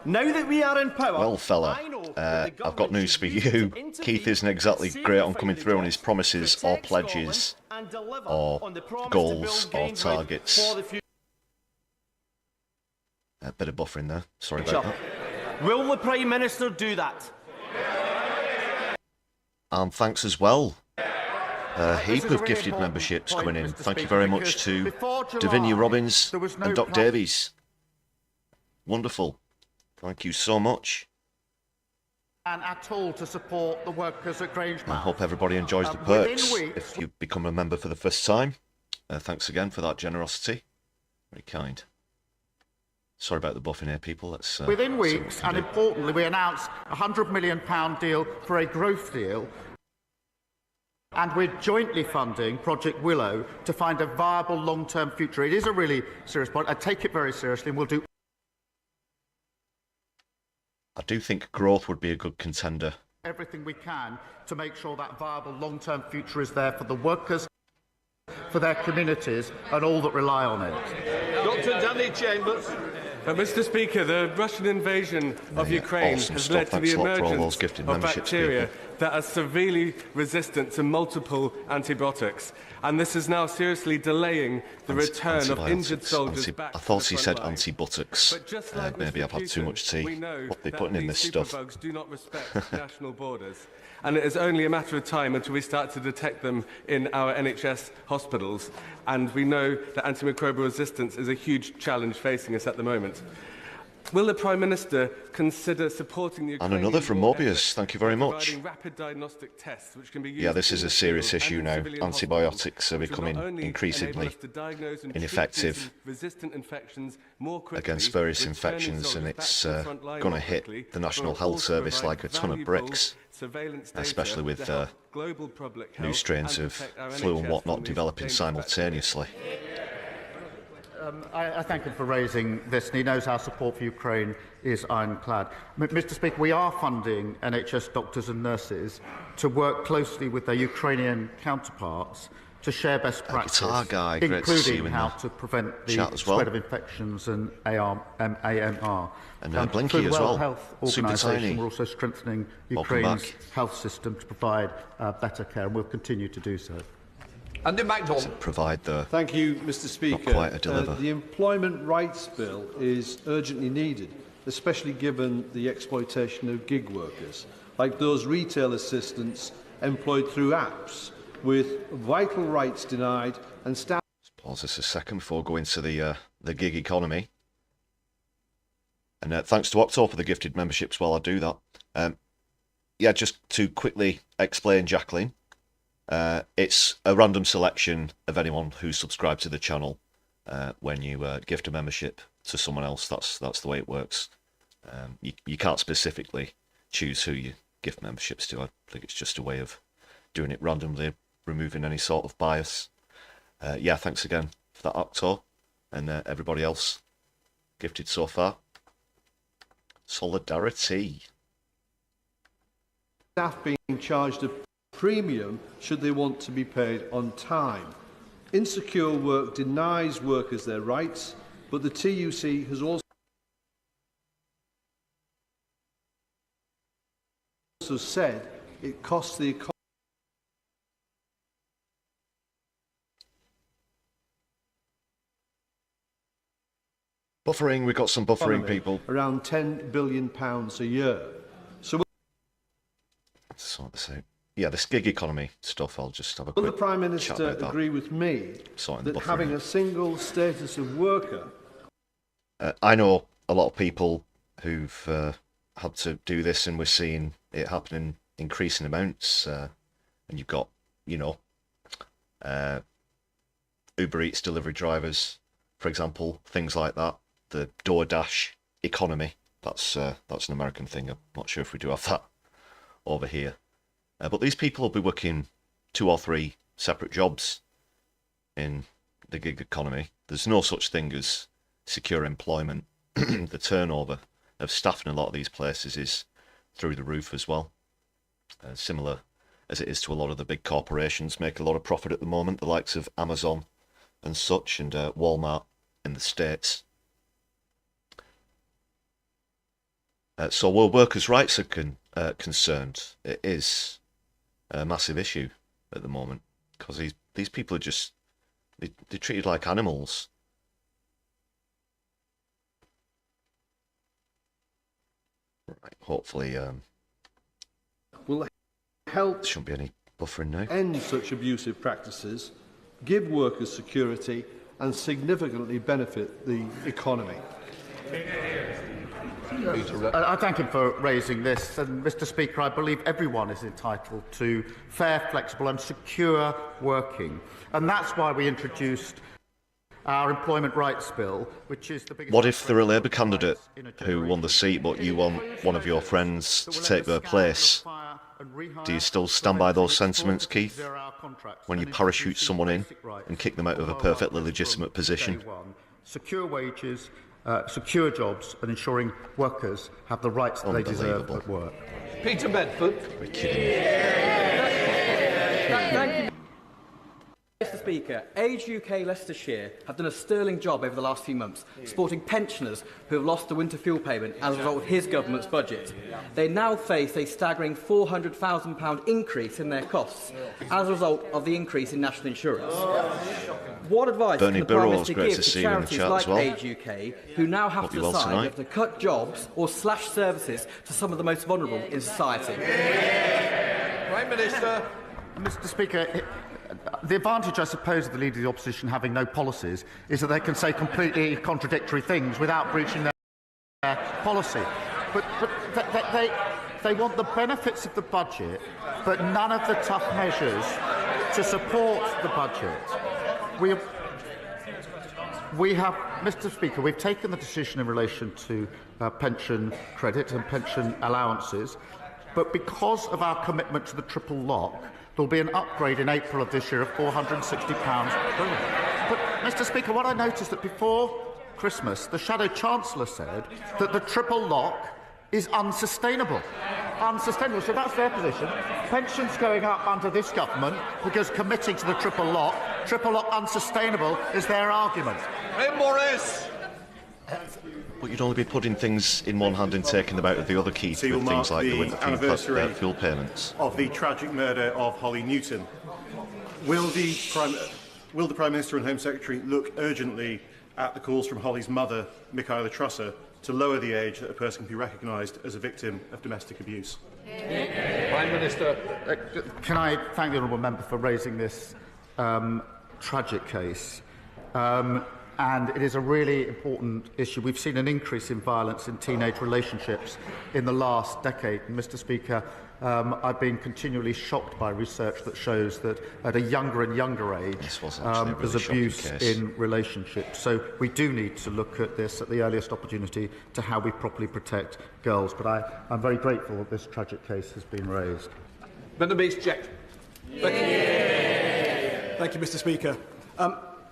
Now that we are in power... Well, fella, I've got news for you. Keith isn't exactly great on coming through on his promises or pledges or goals or targets. A bit of buffering there. Sorry about that. Will the Prime Minister do that? And thanks as well. A heap of gifted memberships coming in. Thank you very much to Davinia Robbins and Doc Davies. Wonderful. Thank you so much. And at all to support the workers at Grangemouth. I hope everybody enjoys the perks. If you become a member for the first time, thanks again for that generosity. Very kind. Sorry about the buffing here, people. Let's within weeks, and importantly, we announced a £100 million deal for a growth deal. And we're jointly funding Project Willow to find a viable long-term future. It is a really serious point. I take it very seriously, and we'll do... I do think growth would be a good contender. Everything we can to make sure that viable long-term future is there for the workers, for their communities, and all that rely on it. Dr. Danny Chambers. Mr. Speaker, the Russian invasion of Ukraine has led to the emergence of bacteria that are severely resistant to multiple antibiotics, and this is now seriously delaying the return of injured soldiers back. I thought he said anti-buttocks. Maybe I've had too much tea. What are they putting in this stuff? Superbugs do not respect national borders, and it is only a matter of time until we start to detect them in our NHS hospitals. And we know that antimicrobial resistance is a huge challenge facing us at the moment. Will the Prime Minister consider supporting the Ukrainian... And another from Morbius, thank you very much. Rapid diagnostic tests, which can be used yeah, this is a serious issue now. Antibiotics are becoming increasingly ineffective against various infections, and it's going to hit the National Health Service like a ton of bricks, especially with new strains of flu and whatnot developing simultaneously. I thank him for raising this, and he knows our support for Ukraine is ironclad. Mr. Speaker, we are funding NHS doctors and nurses to work closely with their Ukrainian counterparts to share best practice, including how to prevent the spread of infections and AMR. And Blinky through as well. World Health Organisation, we're also strengthening Ukraine's health system to provide better care, and we'll continue to do so. Andy MacDonald. Provide the... Thank you, Mr. Speaker. Not quite a deliver. The Employment Rights Bill is urgently needed, especially given the exploitation of gig workers, like those retail assistants employed through apps, with vital rights denied and staff... Let's pause this a second before going to the gig economy. And thanks to Octo for the gifted memberships while I do that. Yeah, just to quickly explain, Jacqueline. It's a random selection of anyone who subscribed to the channel. when you gift a membership to someone else. That's the way it works. You can't specifically choose who you gift memberships to. I think it's just a way of doing it randomly, removing any sort of bias. Yeah, thanks again for that, Octo, and everybody else gifted so far. Solidari-Tea. Staff being charged a premium should they want to be paid on time. Insecure work denies workers their rights, but the TUC has also said it costs the economy. Buffering, we've got some buffering, people. Around £10 billion a year. So sort of say, yeah, this gig economy stuff, I'll just have a will quick the Prime chat Minister about that. agree with me that having a single status of worker... I know a lot of people who've had to do this, and we're seeing it happen in increasing amounts. And you've got, you know, Uber Eats delivery drivers, for example, things like that. The DoorDash economy, that's an American thing. I'm not sure if we do have that over here. But these people will be working 2 or 3 separate jobs in the gig economy. There's no such thing as secure employment. The turnover of staff in a lot of these places is through the roof as well. Similar as it is to a lot of the big corporations, make a lot of profit at the moment, the likes of Amazon and such, and Walmart in the States. So where workers' rights are concerned, it is a massive issue at the moment, because these people are just they're treated like animals. Right, hopefully will help there shouldn't be any buffering now. End such abusive practices, give workers security and significantly benefit the economy. I thank him for raising this, and Mr. Speaker, I believe everyone is entitled to fair, flexible and secure working, and that's why we introduced our Employment Rights Bill, which is the biggest... What if they're a Labour candidate who won the seat, but you want one of your friends to take their place? Do you still stand by those sentiments, Keith, when you parachute someone in and kick them out of a perfectly legitimate position? Secure wages, secure jobs, and ensuring workers have the rights that they deserve at work. Peter Bedford. We're kidding. Thank you, Mr. Speaker. Age UK Leicestershire have done a sterling job over the last few months, supporting pensioners who have lost the winter fuel payment as a result of his government's budget. They now face a staggering £400,000 increase in their costs as a result of the increase in national insurance. What advice can the Prime Minister give to charities like Age UK, who now have to decide whether to cut jobs or slash services to some of the most vulnerable in society? Prime Minister. Mr. Speaker, the advantage, I suppose, of the Leader of the Opposition having no policies is that they can say completely contradictory things without breaching their policy. But they want the benefits of the budget, but none of the tough measures to support the budget. We have, Mr. Speaker, we've taken the decision in relation to pension credit and pension allowances, but because of our commitment to the triple lock, there will be an upgrade in April of this year of £460. But, Mr. Speaker, what I noticed that before Christmas, the Shadow Chancellor said that the triple lock is unsustainable. Unsustainable. So that's their position. Pensions going up under this government because committing to the triple lock unsustainable is their argument. Hey, Morris! But you'd only be putting things in one hand and taking them out of the other, Keith, with things like the winter fuel payments. Of the tragic murder of Holly Newton. Will the Prime Minister and Home Secretary look urgently at the calls from Holly's mother, Michaela Trusser, to lower the age that a person can be recognised as a victim of domestic abuse? Prime Minister. Can I thank the honourable member for raising this tragic case? and it is a really important issue. We've seen an increase in violence in teenage relationships in the last decade. And Mr. Speaker, I've been continually shocked by research that shows that at a younger and younger age, there's abuse in relationships. So we do need to look at this at the earliest opportunity to how we properly protect girls. But I'm very grateful that this tragic case has been raised. Thank you, Mr. Speaker.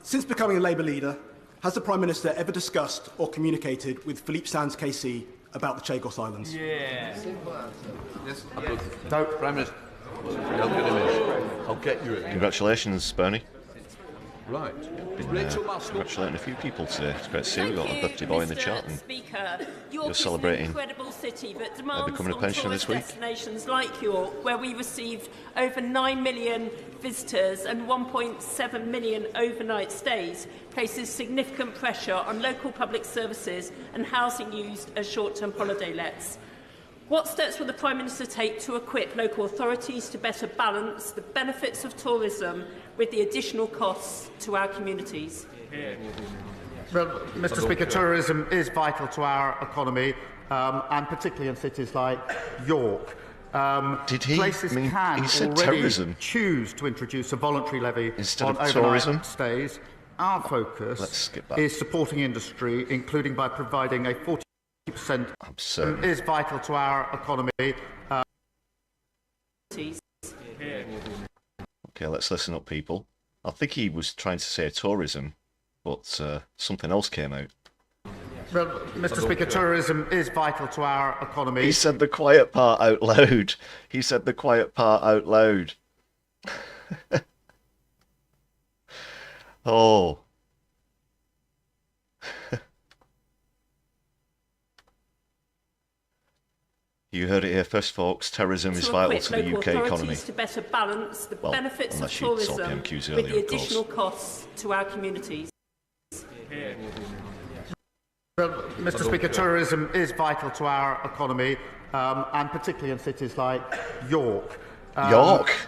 Since becoming a Labour leader, has the Prime Minister ever discussed or communicated with Philippe Sands KC about the Chagos Islands? Yes. No, Prime Minister. I'll get you it. Congratulations, Bernie. Right. Been congratulating a few people today. It's great to see we've got a birthday boy in the chat, and you're celebrating incredible city that demands becoming a pensioner this week. Destinations like York, where we received over 9 million visitors and 1.7 million overnight stays, places significant pressure on local public services and housing used as short-term holiday lets. What steps will the Prime Minister take to equip local authorities to better balance the benefits of tourism with the additional costs to our communities? Well, Mr. Speaker, tourism is vital to our economy, and particularly in cities like York. Did he? Places can he said already terrorism. choose to introduce a voluntary levy Instead on of overnight tourism? stays. Our focus is supporting industry, including by providing a 40% is vital to our economy. Okay, let's listen up, people. I think he was trying to say tourism, but something else came out. Well, Mr. Speaker, tourism is vital to our economy. He said the quiet part out loud. He said the quiet part out loud. Oh. You heard it here first, folks. Terrorism is vital to the UK economy. To better balance the benefits of unless you saw tourism PMQs with earlier, the additional costs to our communities. Well, Mr. Speaker, tourism is vital to our economy, and particularly in cities like York.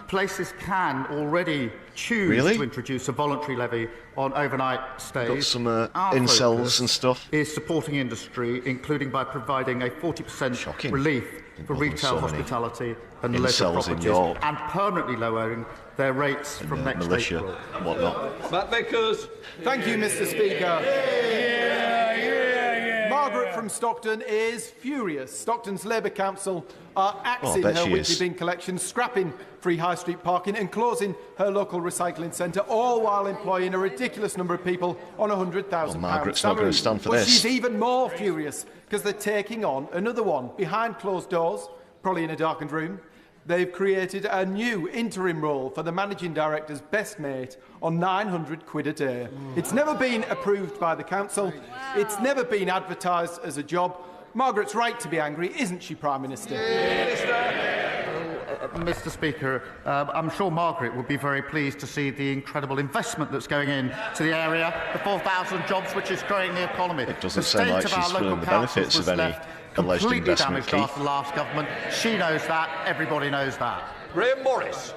Places can already choose to introduce a voluntary levy on overnight stays. Got some incels and stuff. Is supporting industry, including by providing a 40% relief for retail, hospitality and leisure properties, and permanently lowering their rates from next militia, April. Whatnot. Matt Vickers. Thank you, Mr. Speaker. Margaret from Stockton is furious. Stockton's Labour Council are axing her weekly bin collection, scrapping free high street parking and closing her local recycling centre, all while employing a ridiculous number of people on £100,000 Margaret's not going to stand for but this. She's even more furious because they're taking on another one behind closed doors, probably in a darkened room. They've created a new interim role for the managing director's best mate on £900 a day. It's never been approved by the council. It's never been advertised as a job. Margaret's right to be angry, isn't she, Prime Minister? Mr. Speaker, I'm sure Margaret would be very pleased to see the incredible investment that's going into the area, the 4,000 jobs which is growing the economy. It doesn't sound like she's feeling the benefits of any alleged completely investment, damaged Keith. after the last government. She knows that. Everybody knows that. Graham Morris.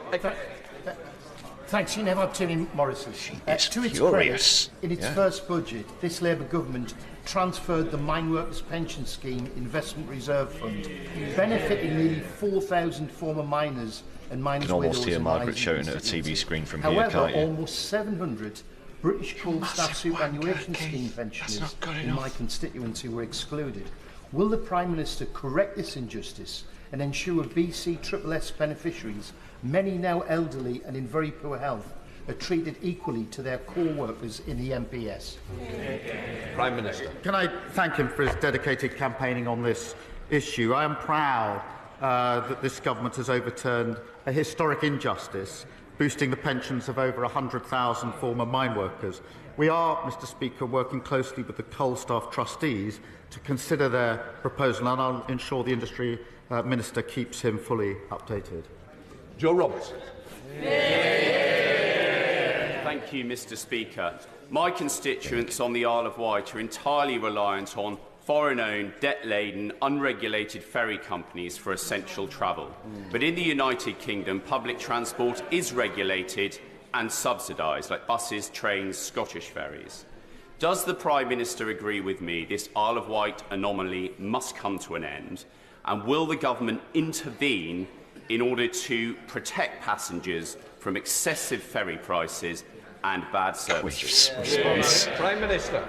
Thanks, you never Timmy Morrison. To its furious. credit, in its first budget, this Labour government transferred the Mine Workers Pension Scheme Investment Reserve Fund, benefiting nearly 4,000 former miners and miners' You can almost widows hear and Margaret miners' shouting at a constituencies. TV screen from However, here, can't you? almost 700 British Coal Staff Superannuation Scheme pensioners in my constituency were excluded. Will the Prime Minister correct this injustice and ensure BC-SSS beneficiaries, many now elderly and in very poor health, are treated equally to their core workers in the MPS? Prime Minister. Can I thank him for his dedicated campaigning on this issue? I am proud that this government has overturned a historic injustice, boosting the pensions of over 100,000 former mine workers. We are, Mr. Speaker, working closely with the coal staff trustees to consider their proposal, and I'll ensure the Industry Minister keeps him fully updated. Joe Roberts. Thank you, Mr. Speaker. My constituents on the Isle of Wight are entirely reliant on foreign-owned, debt-laden, unregulated ferry companies for essential travel. But in the United Kingdom, public transport is regulated and subsidised, like buses, trains, Scottish ferries. Does the Prime Minister agree with me this Isle of Wight anomaly must come to an end? And will the government intervene in order to protect passengers from excessive ferry prices and bad services? Prime Minister.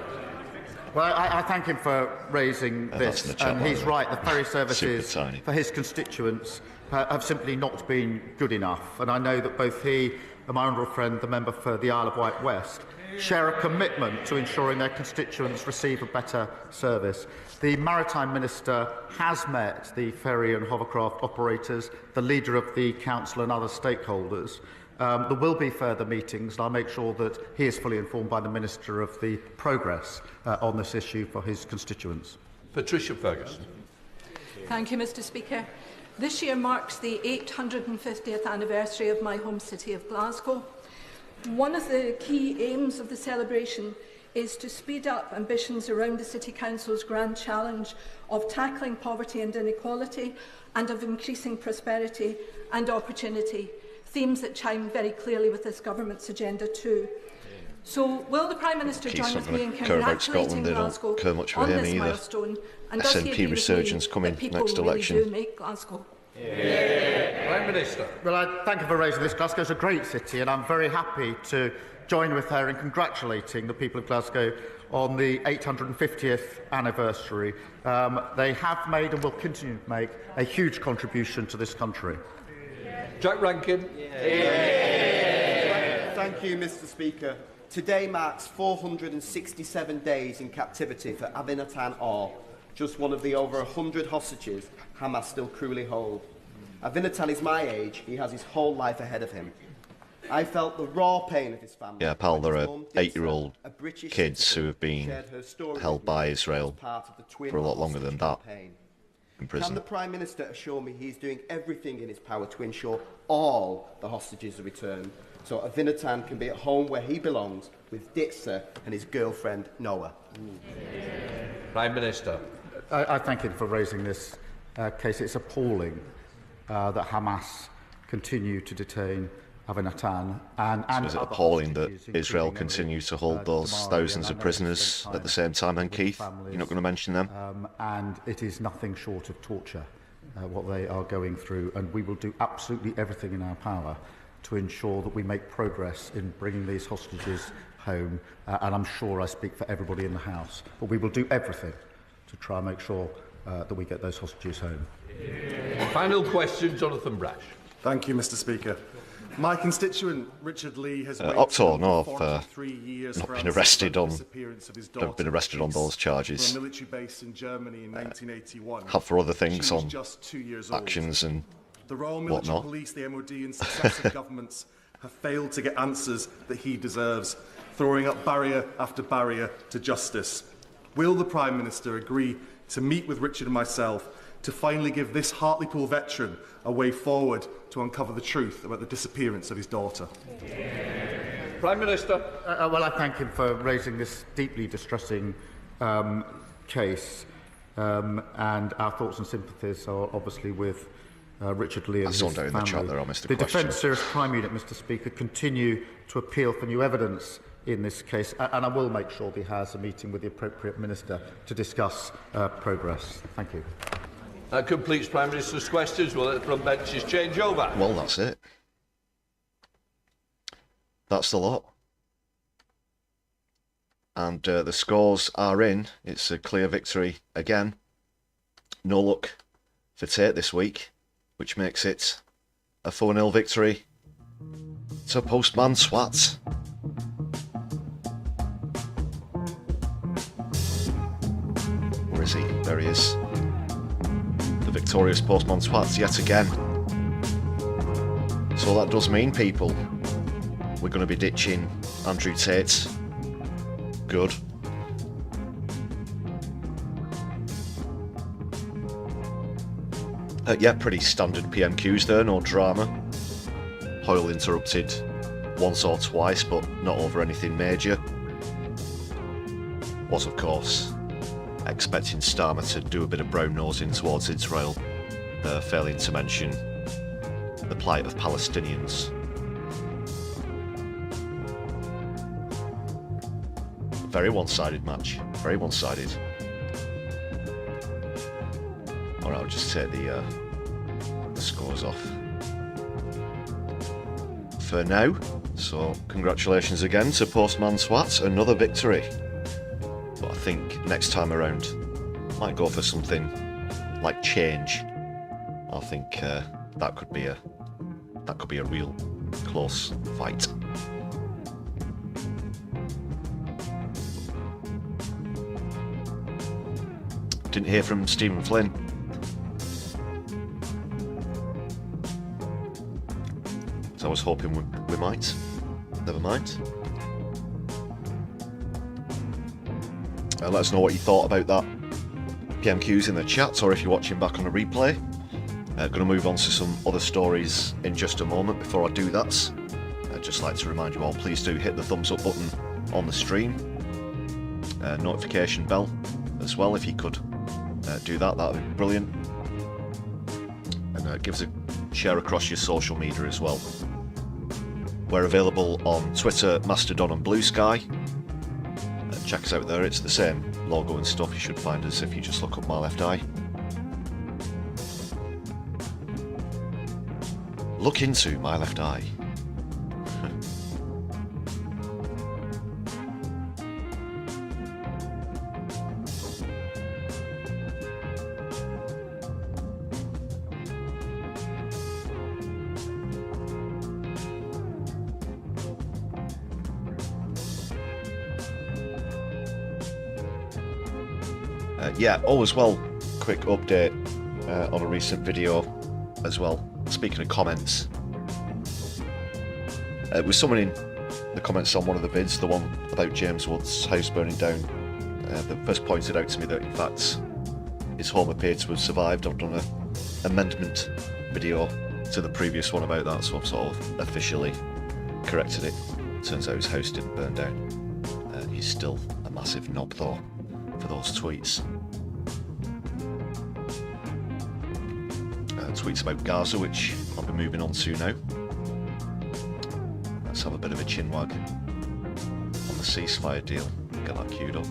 Well, I thank him for raising this, and he's right. The ferry services for his constituents have simply not been good enough. And I know that both he and my honourable friend, the member for the Isle of Wight West, share a commitment to ensuring their constituents receive a better service. The Maritime Minister has met the ferry and hovercraft operators, the leader of the Council and other stakeholders. There will be further meetings, and I'll make sure that he is fully informed by the Minister of the progress on this issue for his constituents. Patricia Ferguson. Thank you, Mr. Speaker. This year marks the 850th anniversary of my home city of Glasgow. One of the key aims of the celebration is to speed up ambitions around the City Council's grand challenge of tackling poverty and inequality and of increasing prosperity and opportunity, themes that chime very clearly with this government's agenda too. So will the Prime Minister join with me in congratulating Glasgow on this milestone, and does he agree resurgence with me coming that people next really election. do make Glasgow? Prime Minister. Well, I thank you for raising this. Glasgow is a great city, and I'm very happy to join with her in congratulating the people of Glasgow on the 850th anniversary. They have made and will continue to make a huge contribution to this country. Jack Rankin. Thank you, Mr. Speaker. Today marks 467 days in captivity for Avinatan Or, just one of the over 100 hostages Hamas still cruelly hold. Avinatan is my age. He has his whole life ahead of him. I felt the raw pain of his family. Yeah, pal, there are 8-year-old kids who have been held by Israel for a lot longer than that in prison. Can the Prime Minister assure me he's doing everything in his power to ensure all the hostages are returned, so Avinatan can be at home where he belongs with Ditsa and his girlfriend Noah? Prime Minister. I thank him for raising this case. It's appalling that Hamas continue to detain Avinatan. So is it appalling that Israel continues to hold those thousands of prisoners at the same time, then, Keith? You're not going to mention them? And it is nothing short of torture, what they are going through, and we will do absolutely everything in our power to ensure that we make progress in bringing these hostages home, and I'm sure I speak for everybody in the House, but we will do everything to try and make sure that we get those hostages home. Final question, Jonathan Brash. Thank you, Mr. Speaker. My constituent Richard Lee has Octor, no, I've years not for been arrested on. disappearance of his I've been arrested on those charges. From a military base in Germany in 1981. Have for other things She was on just 2 years old. actions and The Royal Military whatnot. Police, the MOD and successive governments have failed to get answers that he deserves, throwing up barrier after barrier to justice. Will the Prime Minister agree to meet with Richard and myself to finally give this Hartlepool veteran a way forward to uncover the truth about the disappearance of his daughter? Prime Minister. Well, I thank him for raising this deeply distressing case, and our thoughts and sympathies are obviously with Richard Lee and his zoned out in the chat family. there, I missed the The question. Defence Serious Crime Unit, Mr. Speaker, continue to appeal for new evidence in this case, and I will make sure he has a meeting with the appropriate minister to discuss progress. Thank you. That completes Prime Minister's questions. We'll let the front benches change over. Well, that's it. That's the lot. And the scores are in. It's a clear victory again. No luck for Tate this week, which makes it a 4-0 victory to Postman Swat. Where is he? There he is. The victorious Postman Swat yet again. So that does mean, people, we're going to be ditching Andrew Tate. Good. Yeah, pretty standard PMQs there, no drama. Hoyle interrupted once or twice, but not over anything major. Was, of course, expecting Starmer to do a bit of brown nosing towards Israel, failing to mention the plight of Palestinians. Very one-sided match. Very one-sided. Alright, I'll just take the scores off for now. So, congratulations again to Postman Swat. Another victory. But I think next time around, might go for something like change. I think that could be a real close fight. Didn't hear from Stephen Flynn. So I was hoping we might. Never mind. Let us know what you thought about that. PMQs in the chat, or if you're watching back on a replay. Going to move on to some other stories in just a moment. Before I do that, I'd just like to remind you all, please do hit the thumbs up button on the stream. Notification bell as well, if you could do that, that would be brilliant. And give us a share across your social media as well. We're available on Twitter, Mastodon and Blue Sky. Check us out there, it's the same logo and stuff. You should find us if you just look up My Left Eye. Look into My Left Eye. Yeah, as well, quick update on a recent video as well. Speaking of comments, it was someone in the comments on one of the vids, the one about James Wood's house burning down, that first pointed out to me that in fact his home appeared to have survived. I've done an amendment video to the previous one about that, so I've sort of officially corrected it. Turns out his house didn't burn down. He's still a massive knob though for those tweets. Tweets about Gaza, which I'll be moving on to now. Let's have a bit of a chinwag on the ceasefire deal. Get that queued up.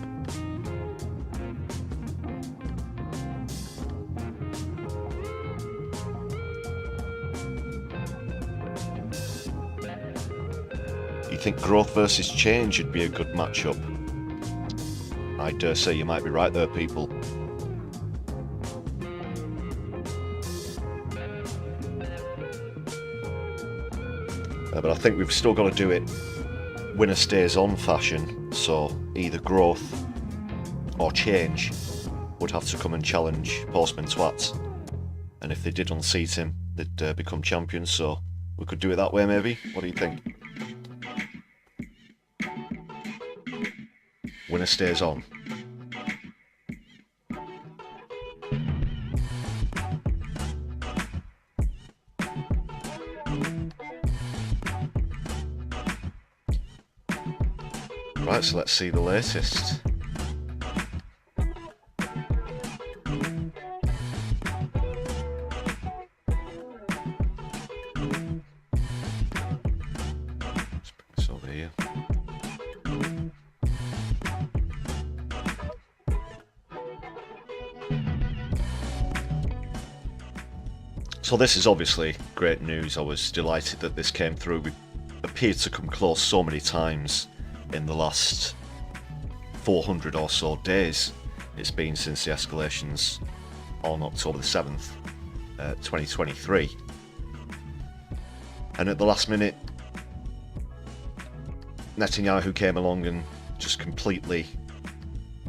You think growth versus change would be a good matchup? I dare say you might be right there, people. But I think we've still got to do it winner stays on fashion, so either growth or change would have to come and challenge Postman Twat, and if they did unseat him, they'd become champions, so we could do it that way maybe. What do you think? Winner stays on. Right, so let's see the latest. Let's bring this over here. So this is obviously great news. I was delighted that this came through. We appeared to come close so many times in the last 400 or so days it's been since the escalations on October the 7th, 2023. And at the last minute, Netanyahu came along and just completely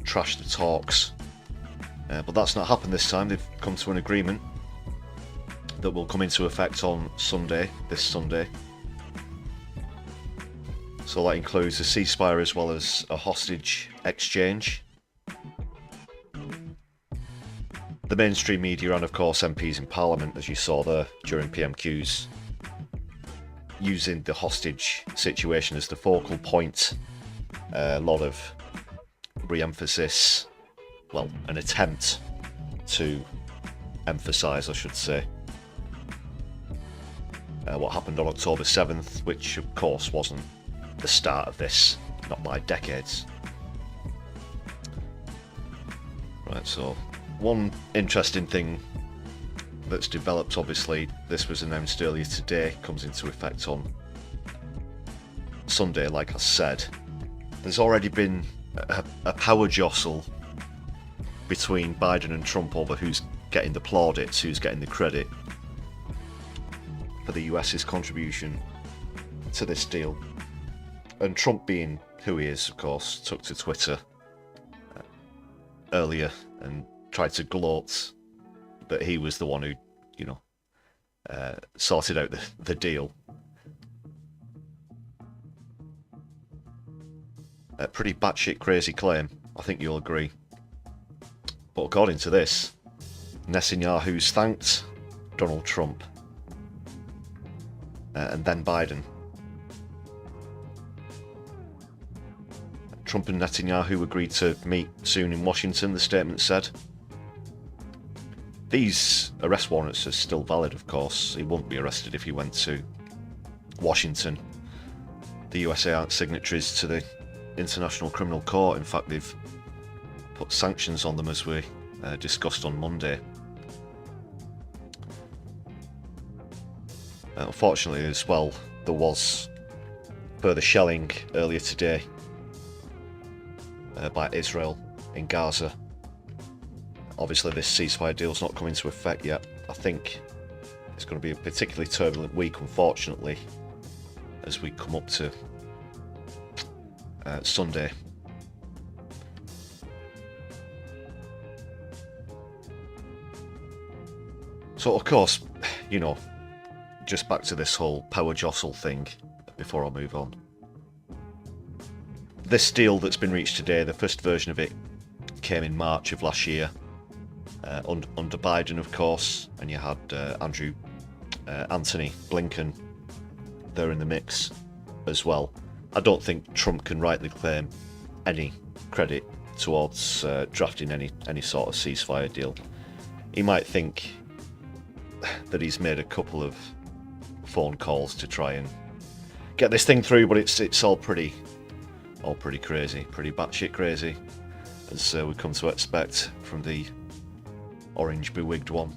trashed the talks. But that's not happened this time. They've come to an agreement that will come into effect on Sunday, this Sunday. So that includes a ceasefire as well as a hostage exchange. The mainstream media and of course MPs in Parliament, as you saw there during PMQs, using the hostage situation as the focal point. A lot of re-emphasis, well, an attempt to emphasise, I should say, what happened on October 7th, which of course wasn't the start of this, not by decades. Right, so one interesting thing that's developed, obviously, this was announced earlier today, comes into effect on Sunday, like I said. There's already been a power jostle between Biden and Trump over who's getting the plaudits, who's getting the credit for the US's contribution to this deal. And Trump, being who he is, of course, took to Twitter earlier and tried to gloat that he was the one who, you know, sorted out the deal. A pretty batshit crazy claim, I think you'll agree. But according to this, Netanyahu's thanked Donald Trump and then Biden. Trump and Netanyahu agreed to meet soon in Washington, the statement said. These arrest warrants are still valid, of course. He wouldn't be arrested if he went to Washington. The USA aren't signatories to the International Criminal Court. In fact, they've put sanctions on them, as we discussed on Monday. Unfortunately, as well, there was further shelling earlier today by Israel in Gaza. Obviously, this ceasefire deal's not come into effect yet. I think it's going to be a particularly turbulent week, unfortunately, as we come up to Sunday. So, of course, you know, just back to this whole power jostle thing before I move on. This deal that's been reached today, the first version of it came in March of last year, under Biden, of course, and you had Anthony Blinken there in the mix as well. I don't think Trump can rightly claim any credit towards drafting any sort of ceasefire deal. He might think that he's made a couple of phone calls to try and get this thing through, but it's all pretty crazy, pretty batshit crazy, as we come to expect from the orange bewigged one.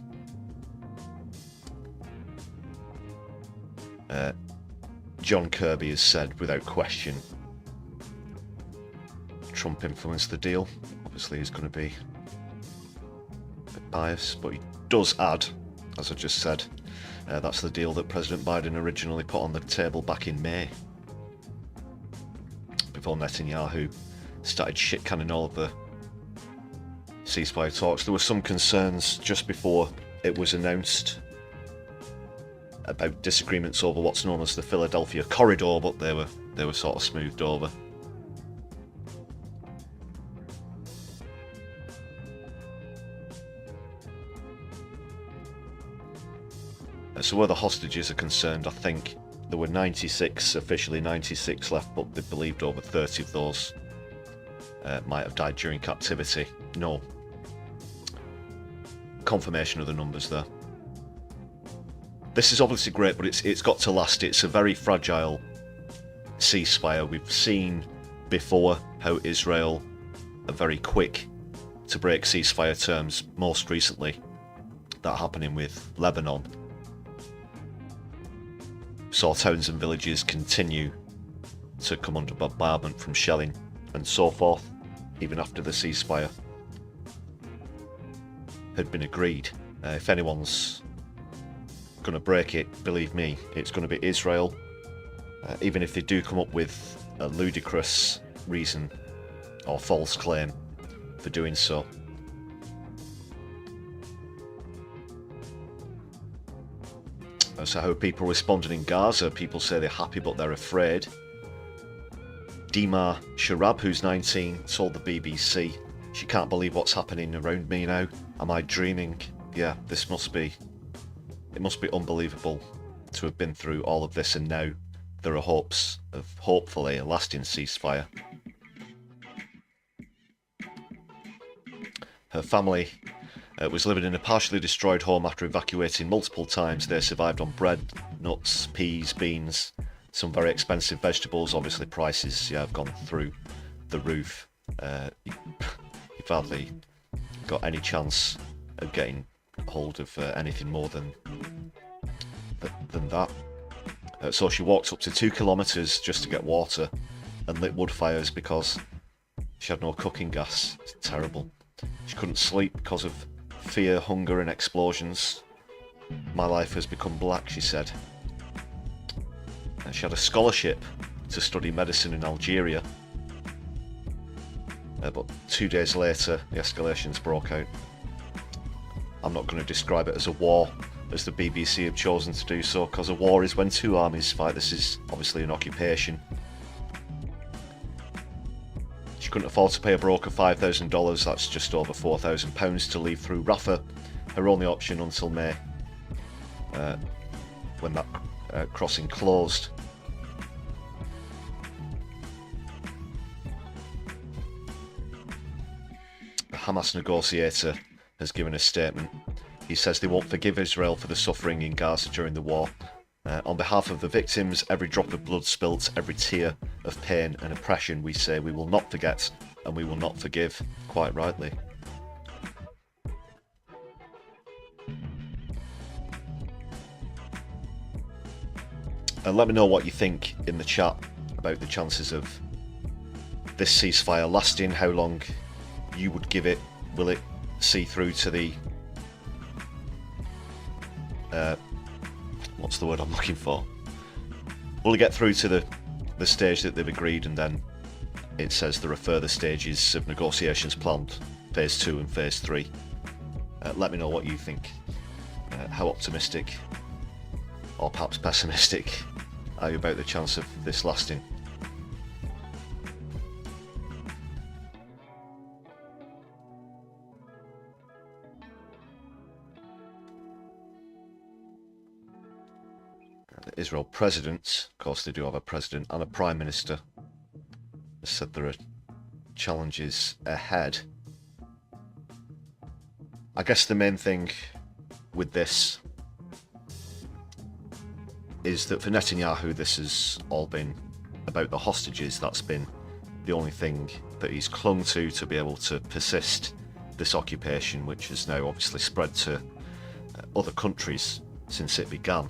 John Kirby has said, without question, Trump influenced the deal. Obviously, he's going to be a bit biased, but he does add, as I just said, that's the deal that President Biden originally put on the table back in May, before Netanyahu started shit-canning all of the ceasefire talks. There were some concerns just before it was announced about disagreements over what's known as the Philadelphia Corridor, but they were sort of smoothed over. So where the hostages are concerned, I think there were 96, officially 96 left, but they believed over 30 of those might have died during captivity. No confirmation of the numbers there. This is obviously great, but it's got to last. It's a very fragile ceasefire. We've seen before how Israel are very quick to break ceasefire terms, most recently that happening with Lebanon. Saw towns and villages continue to come under bombardment from shelling and so forth, even after the ceasefire had been agreed. If anyone's going to break it, believe me, it's going to be Israel, even if they do come up with a ludicrous reason or false claim for doing so. So how people responded in Gaza, people say they're happy but they're afraid. Dima Sharab, who's 19, told the BBC, she can't believe what's happening around me now. Am I dreaming? Yeah, it must be unbelievable to have been through all of this, and now there are hopes of hopefully a lasting ceasefire. Her family was living in a partially destroyed home after evacuating multiple times. They survived on bread, nuts, peas, beans, some very expensive vegetables. Obviously prices have gone through the roof. You've hardly got any chance of getting hold of anything more than that. So she walked up to 2 kilometres just to get water and lit wood fires because she had no cooking gas. It's terrible. She couldn't sleep because of fear, hunger and explosions. My life has become black, she said. She had a scholarship to study medicine in Algeria. But 2 days later, the escalations broke out. I'm not going to describe it as a war, as the BBC have chosen to do so, because a war is when 2 armies fight. This is obviously an occupation. She couldn't afford to pay a broker $5,000, that's just over £4,000, to leave through Rafah, her only option until May, when that crossing closed. The Hamas negotiator has given a statement. He says they won't forgive Israel for the suffering in Gaza during the war. On behalf of the victims, every drop of blood spilt, every tear of pain and oppression, we say we will not forget and we will not forgive. Quite rightly. And let me know what you think in the chat about the chances of this ceasefire lasting, how long you would give it. Will it see through to the what's the word I'm looking for? Will it get through to the stage that they've agreed, and then it says there are further stages of negotiations planned, phase 2 and phase 3? Let me know what you think. How optimistic or perhaps pessimistic are you about the chance of this lasting? The Israel president, of course they do have a president and a prime minister, has said there are challenges ahead. I guess the main thing with this is that for Netanyahu this has all been about the hostages. That's been the only thing that he's clung to be able to persist this occupation, which has now obviously spread to other countries since it began.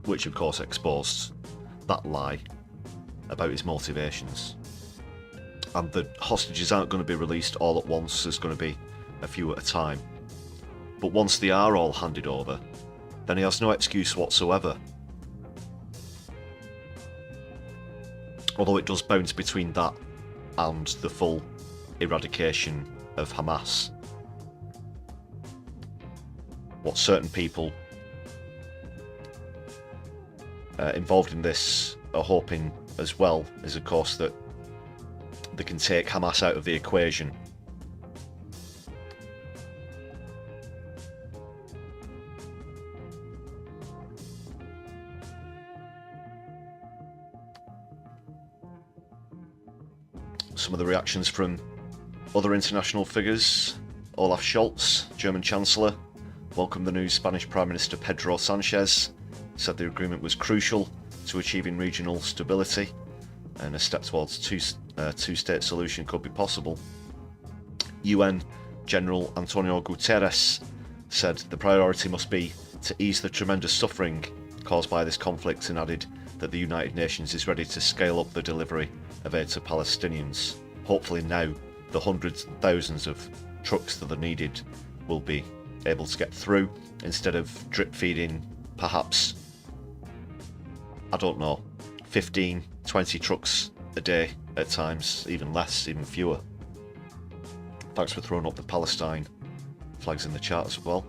Which of course exposed that lie about his motivations. And the hostages aren't going to be released all at once, there's going to be a few at a time. But once they are all handed over, then he has no excuse whatsoever. Although it does bounce between that and the full eradication of Hamas. What certain people involved in this are hoping as well is, of course, that they can take Hamas out of the equation. Some of the reactions from other international figures. Olaf Scholz, German Chancellor, welcomed the new Spanish Prime Minister Pedro Sanchez, said the agreement was crucial to achieving regional stability and a step towards two-state solution could be possible. UN General Antonio Guterres said the priority must be to ease the tremendous suffering caused by this conflict, and added that the United Nations is ready to scale up the delivery of aid to Palestinians. Hopefully now the hundreds and thousands of trucks that are needed will be able to get through, instead of drip feeding perhaps, I don't know, 15, 20 trucks a day at times, even less, even fewer. Thanks for throwing up the Palestine flags in the chat as well.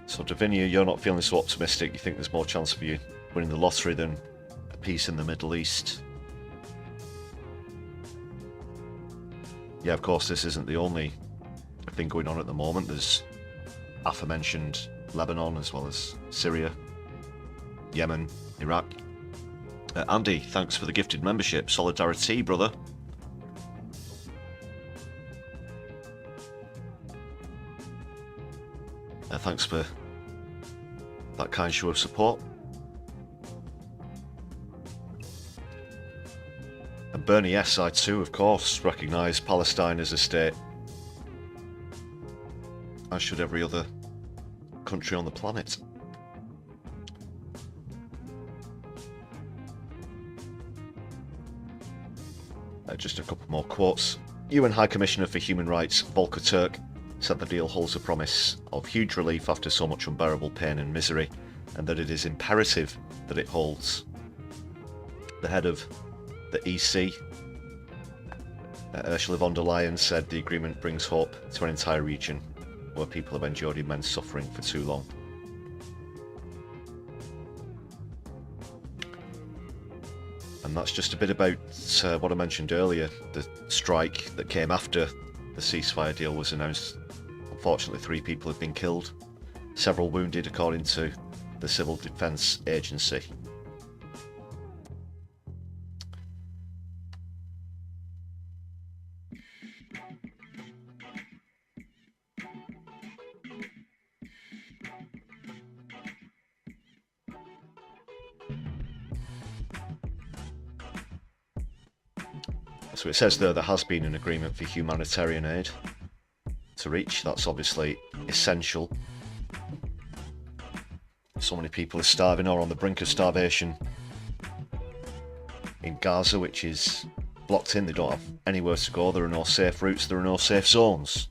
So Davinia, you're not feeling so optimistic. You think there's more chance of you winning the lottery than a peace in the Middle East? Yeah, of course, this isn't the only thing going on at the moment. There's aforementioned Lebanon, as well as Syria, Yemen, Iraq. Andy, thanks for the gifted membership. Solidari-Tea, brother. Thanks for that kind show of support. And Bernie, yes, I too, of course, recognise Palestine as a state, as should every other country on the planet. Just a couple more quotes. UN High Commissioner for Human Rights Volker Turk said the deal holds a promise of huge relief after so much unbearable pain and misery, and that it is imperative that it holds. The head of the EC, Ursula von der Leyen, said the agreement brings hope to an entire region where people have endured immense suffering for too long. And that's just a bit about what I mentioned earlier, the strike that came after the ceasefire deal was announced. Unfortunately, 3 people have been killed, several wounded according to the Civil Defence Agency. So it says there has been an agreement for humanitarian aid to reach. That's obviously essential. So many people are starving or on the brink of starvation in Gaza, which is blocked in. They don't have anywhere to go. There are no safe routes. There are no safe zones.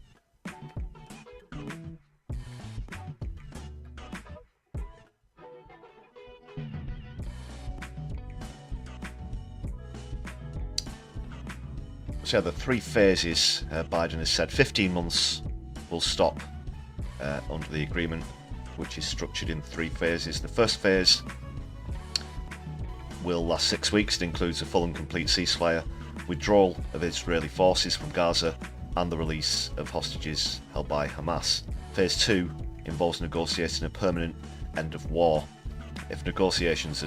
So the 3 phases, Biden has said 15 months will stop under the agreement, which is structured in 3 phases. The first phase will last 6 weeks. It includes a full and complete ceasefire, withdrawal of Israeli forces from Gaza, and the release of hostages held by Hamas. Phase 2 involves negotiating a permanent end of war. If negotiations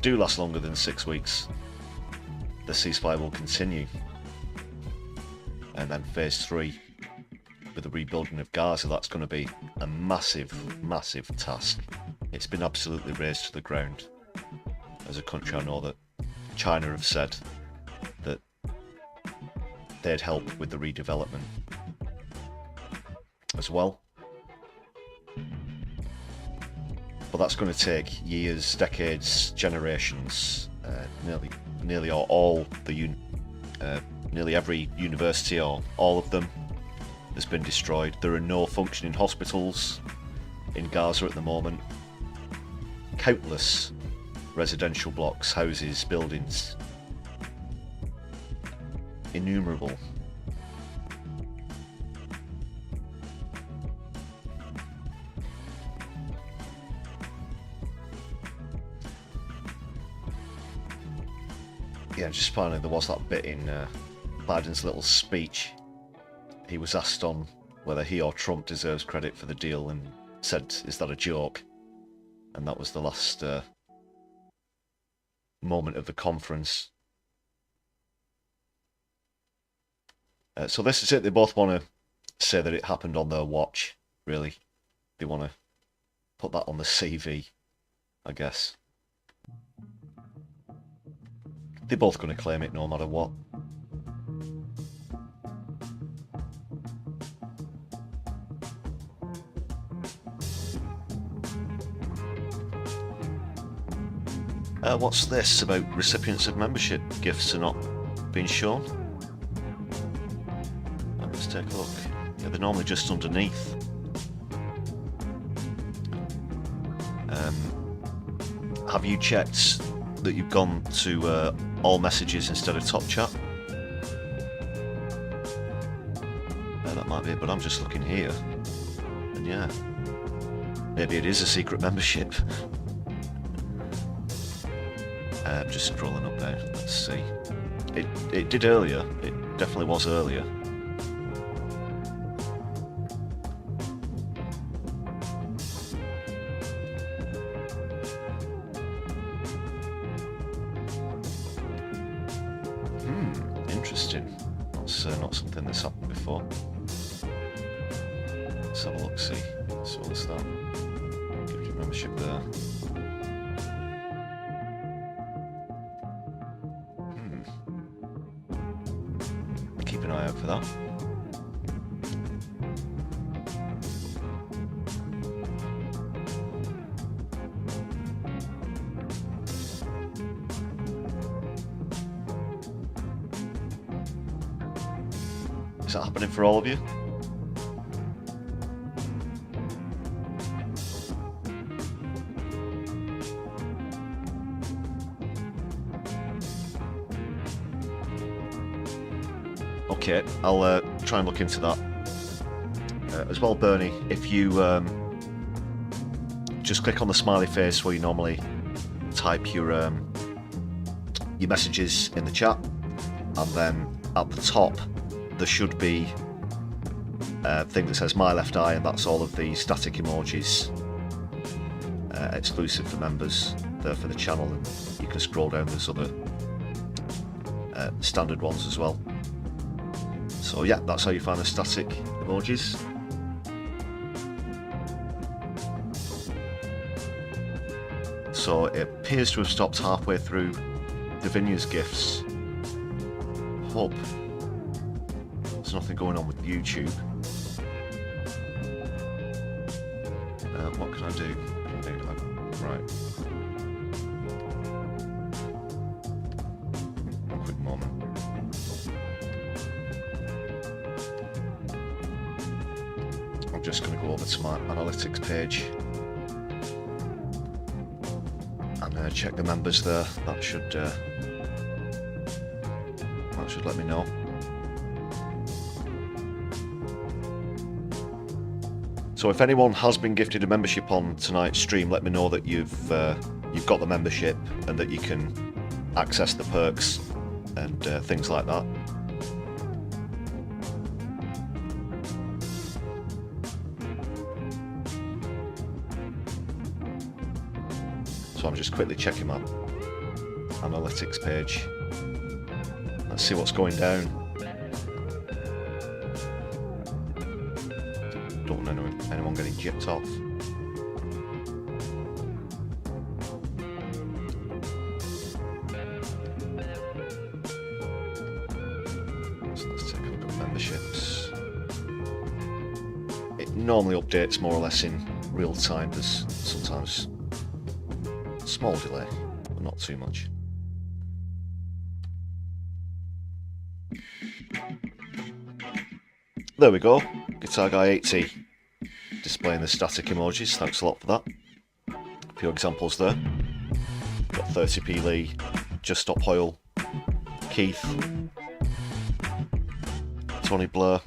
do last longer than 6 weeks, the ceasefire will continue. And then phase 3, with the rebuilding of Gaza, that's going to be a massive, massive task. It's been absolutely razed to the ground. As a country, I know that China have said that they'd help with the redevelopment as well. But that's going to take years, decades, generations. Nearly all the nearly every university, or all of them, has been destroyed. There are no functioning hospitals in Gaza at the moment. Countless residential blocks, houses, buildings, innumerable. Yeah, just finally, there was that bit in Biden's little speech. He was asked on whether he or Trump deserves credit for the deal and said, "Is that a joke?" And that was the last moment of the conference. So this is it. They both want to say that it happened on their watch, really. They want to put that on the CV, I guess. They're both going to claim it no matter what. What's this about recipients of membership gifts are not being shown? Let's take a look. Yeah, they're normally just underneath. Have you checked that you've gone to all messages instead of top chat? That might be it, but I'm just looking here. And yeah, maybe it is a secret membership. Just scrolling up there, let's see. It did earlier, it definitely was earlier. Interesting. That's not something that's happened before. Let's have a look, see. So what's that? Give you membership there. Keep an eye out for that. Is that happening for all of you? Okay, I'll try and look into that as well, Bernie. If you just click on the smiley face where you normally type your messages in the chat, and then at the top there should be a thing that says My Left Eye, and that's all of the static emojis exclusive for members there for the channel, and you can scroll down, there's other standard ones as well. So yeah, that's how you find the static emojis. So it appears to have stopped halfway through Davinia's gifts. Hope there's nothing going on with YouTube. What can I do? Right. One quick moment. I'm just going to go over to my analytics page and check the members there. That should let me know. So if anyone has been gifted a membership on tonight's stream, let me know that you've got the membership and that you can access the perks and things like that. So I'm just quickly checking my analytics page. Let's see what's going down. Don't want anyone getting gypped off. So let's take a look at memberships. It normally updates more or less in real time. There's sometimes a small delay, but not too much. There we go, Guitar Guy 80 displaying the static emojis, thanks a lot for that. A few examples there. Got 30p Lee, Just Stop Hoyle, Keith, Tony Blair,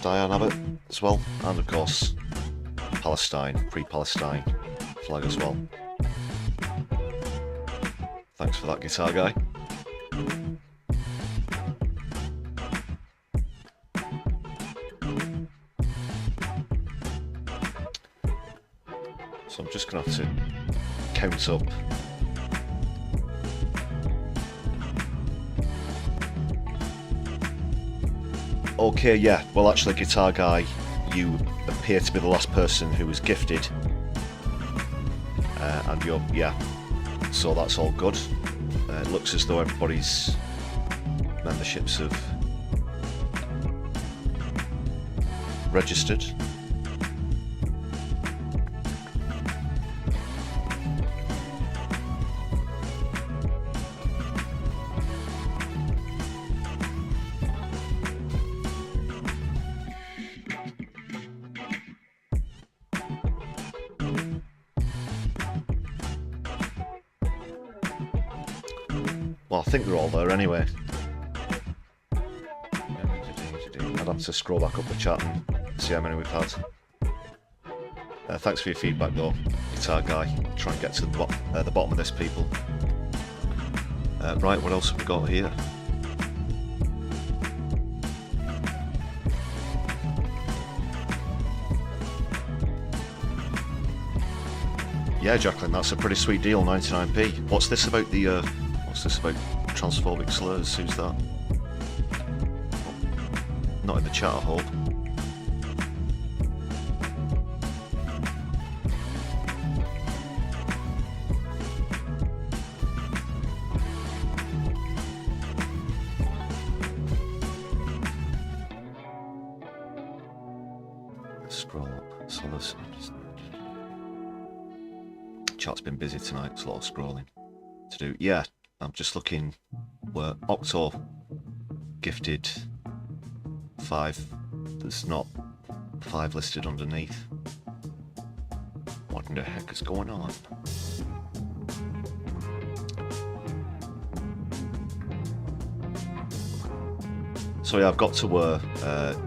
Diane Abbott as well, and of course Palestine, Free Palestine flag as well. Thanks for that, Guitar Guy. So I'm just going to have to count up. Okay, yeah, well actually Guitar Guy, you appear to be the last person who was gifted. And you're, yeah, so that's all good. It looks as though everybody's memberships have registered. Well, I think they're all there anyway. I'd have to scroll back up the chat and see how many we've had. Thanks for your feedback though, Guitar Guy. Try and get to the bottom of this, people. Right, what else have we got here? Yeah, Jacqueline, that's a pretty sweet deal, 99p. What's this about the what's this about transphobic slurs? Who's that? Not in the chat, I hope. Scroll up. So there's... Chat's been busy tonight. It's a lot of scrolling to do. Yeah, I'm just looking where Octo gifted 5. There's not 5 listed underneath. What in the heck is going on? So yeah, I've got to where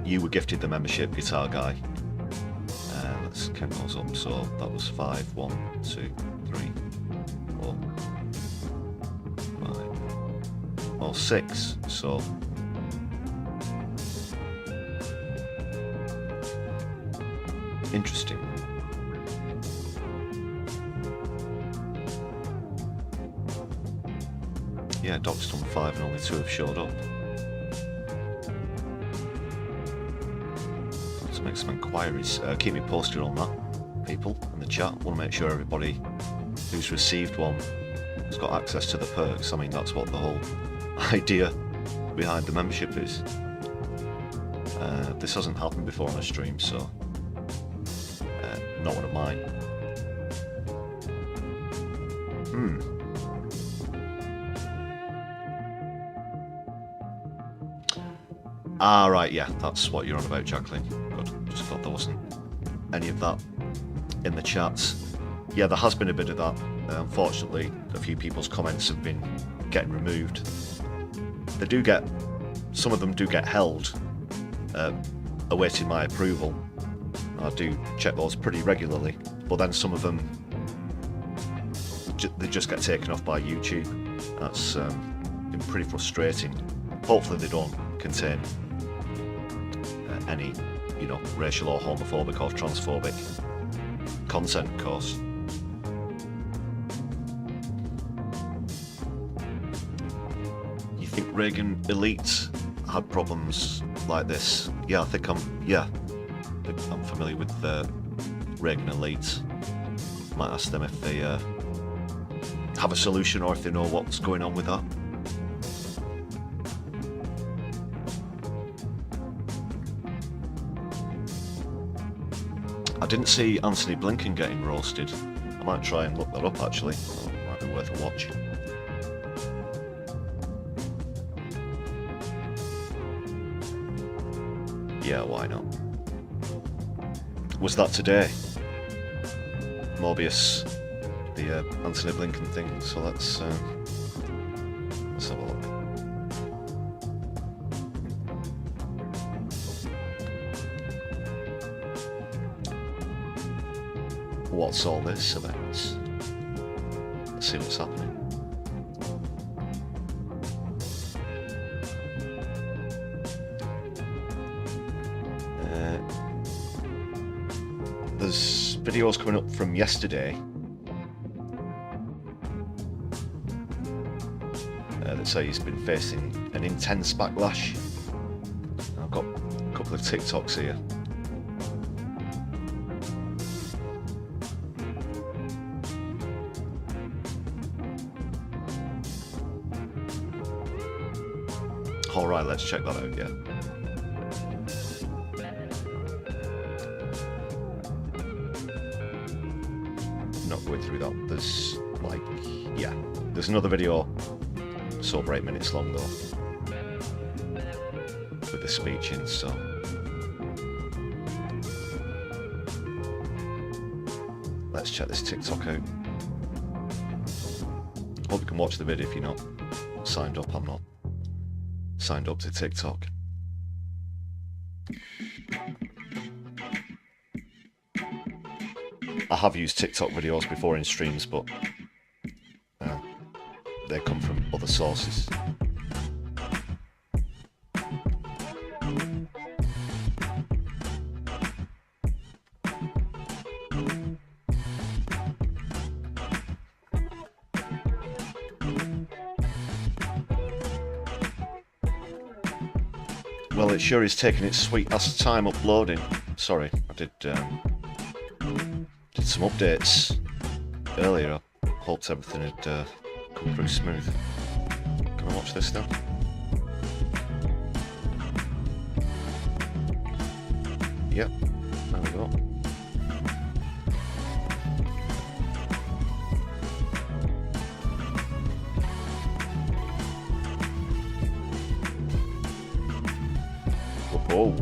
you were gifted the membership, Guitar Guy. Let's count those up. So that was 5, 1, 2, 3, 4, 5, or 6. So interesting. Yeah, Doc's done 5 and only 2 have showed up. Let's make some inquiries. Keep me posted on that, people, in the chat. Want to make sure everybody who's received one has got access to the perks. I mean, that's what the whole idea behind the membership is. This hasn't happened before on a stream, so not one of mine. Ah, right, yeah, that's what you're on about, Jacqueline. Good. Just thought there wasn't any of that in the chats. Yeah, there has been a bit of that. Unfortunately, a few people's comments have been getting removed. They do get, some of them do get held, awaiting my approval. I do check those pretty regularly, but then some of them, they just get taken off by YouTube. That's been pretty frustrating. Hopefully they don't contain any, you know, racial or homophobic or transphobic content, of course. You think Reagan elites had problems like this? Yeah, I think I'm familiar with the Reagan elites. Might ask them if they have a solution or if they know what's going on with that. I didn't see Anthony Blinken getting roasted. I might try and look that up, actually. Might be worth a watch. Yeah, why not? Was that today? Morbius, the Anthony Blinken thing. So let's have a look. What's all this about? Let's see what's happening. There's videos coming up from yesterday that say he's been facing an intense backlash. I've got a couple of TikToks here. Alright, let's check that out, yeah. Not going through that. There's, like, yeah. There's another video, it's over 8 minutes long, though. With the speech in, so. Let's check this TikTok out. Hope you can watch the video if you're not signed up. I'm not signed up to TikTok. I have used TikTok videos before in streams, but they come from other sources. Well, it sure is taking its sweet ass time uploading. Sorry, I did some updates earlier. I hoped everything had come through smooth. Can I watch this now? Yep. There we go. Whoa.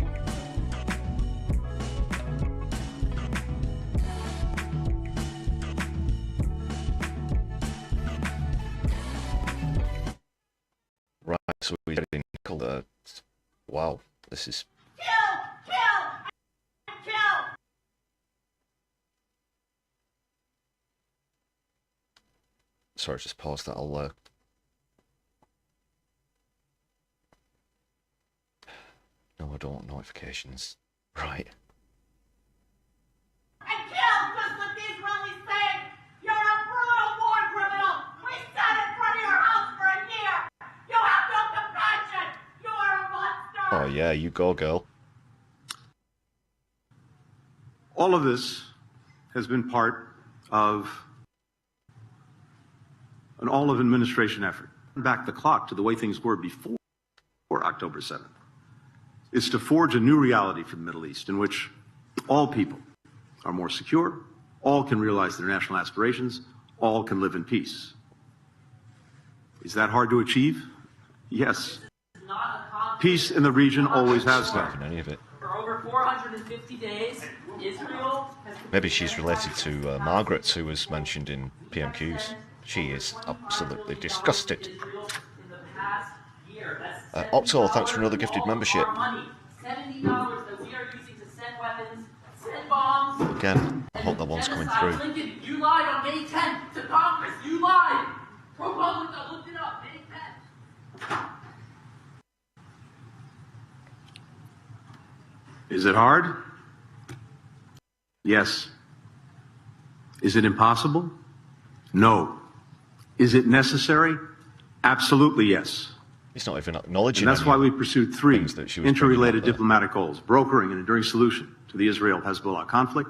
Right, so we're getting called. Wow, this is. Sorry, just pause that. I'll. No, I don't want notifications. Right. And kill just what the Israelis say! You're a brutal war criminal! We sat in front of your house for a year! You have no compassion! You are a monster! Oh yeah, you go, girl. All of this has been part of an all-of-administration effort. Back the clock to the way things were before October 7th. Is to forge a new reality for the Middle East in which all people are more secure, all can realize their national aspirations, all can live in peace. Is that hard to achieve? Yes. Peace in the region always has been. Any of it. For over 450 days, Israel has... Maybe she's related to Margaret, who was mentioned in PMQs. She is absolutely disgusted. Octo, thanks for another gifted membership. $70 that we are using to send weapons, send bombs. Again, I hope that one's coming through. Lincoln, you lied on May 10th to Congress. You lied. ProPublica looked it up. May 10th. Is it hard? Yes. Is it impossible? No. Is it necessary? Absolutely yes. He's not even acknowledging. And that's why we pursued three interrelated diplomatic goals: brokering an enduring solution to the Israel-Hezbollah conflict,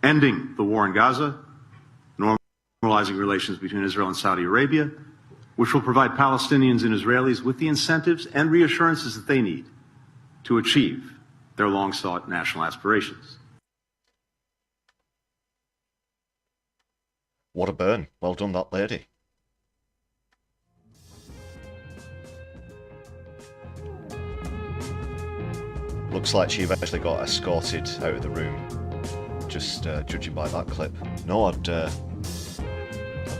ending the war in Gaza, normalizing relations between Israel and Saudi Arabia, which will provide Palestinians and Israelis with the incentives and reassurances that they need to achieve their long-sought national aspirations. What a burn. Well done, that lady. Looks like she eventually got escorted out of the room, just judging by that clip. No, I've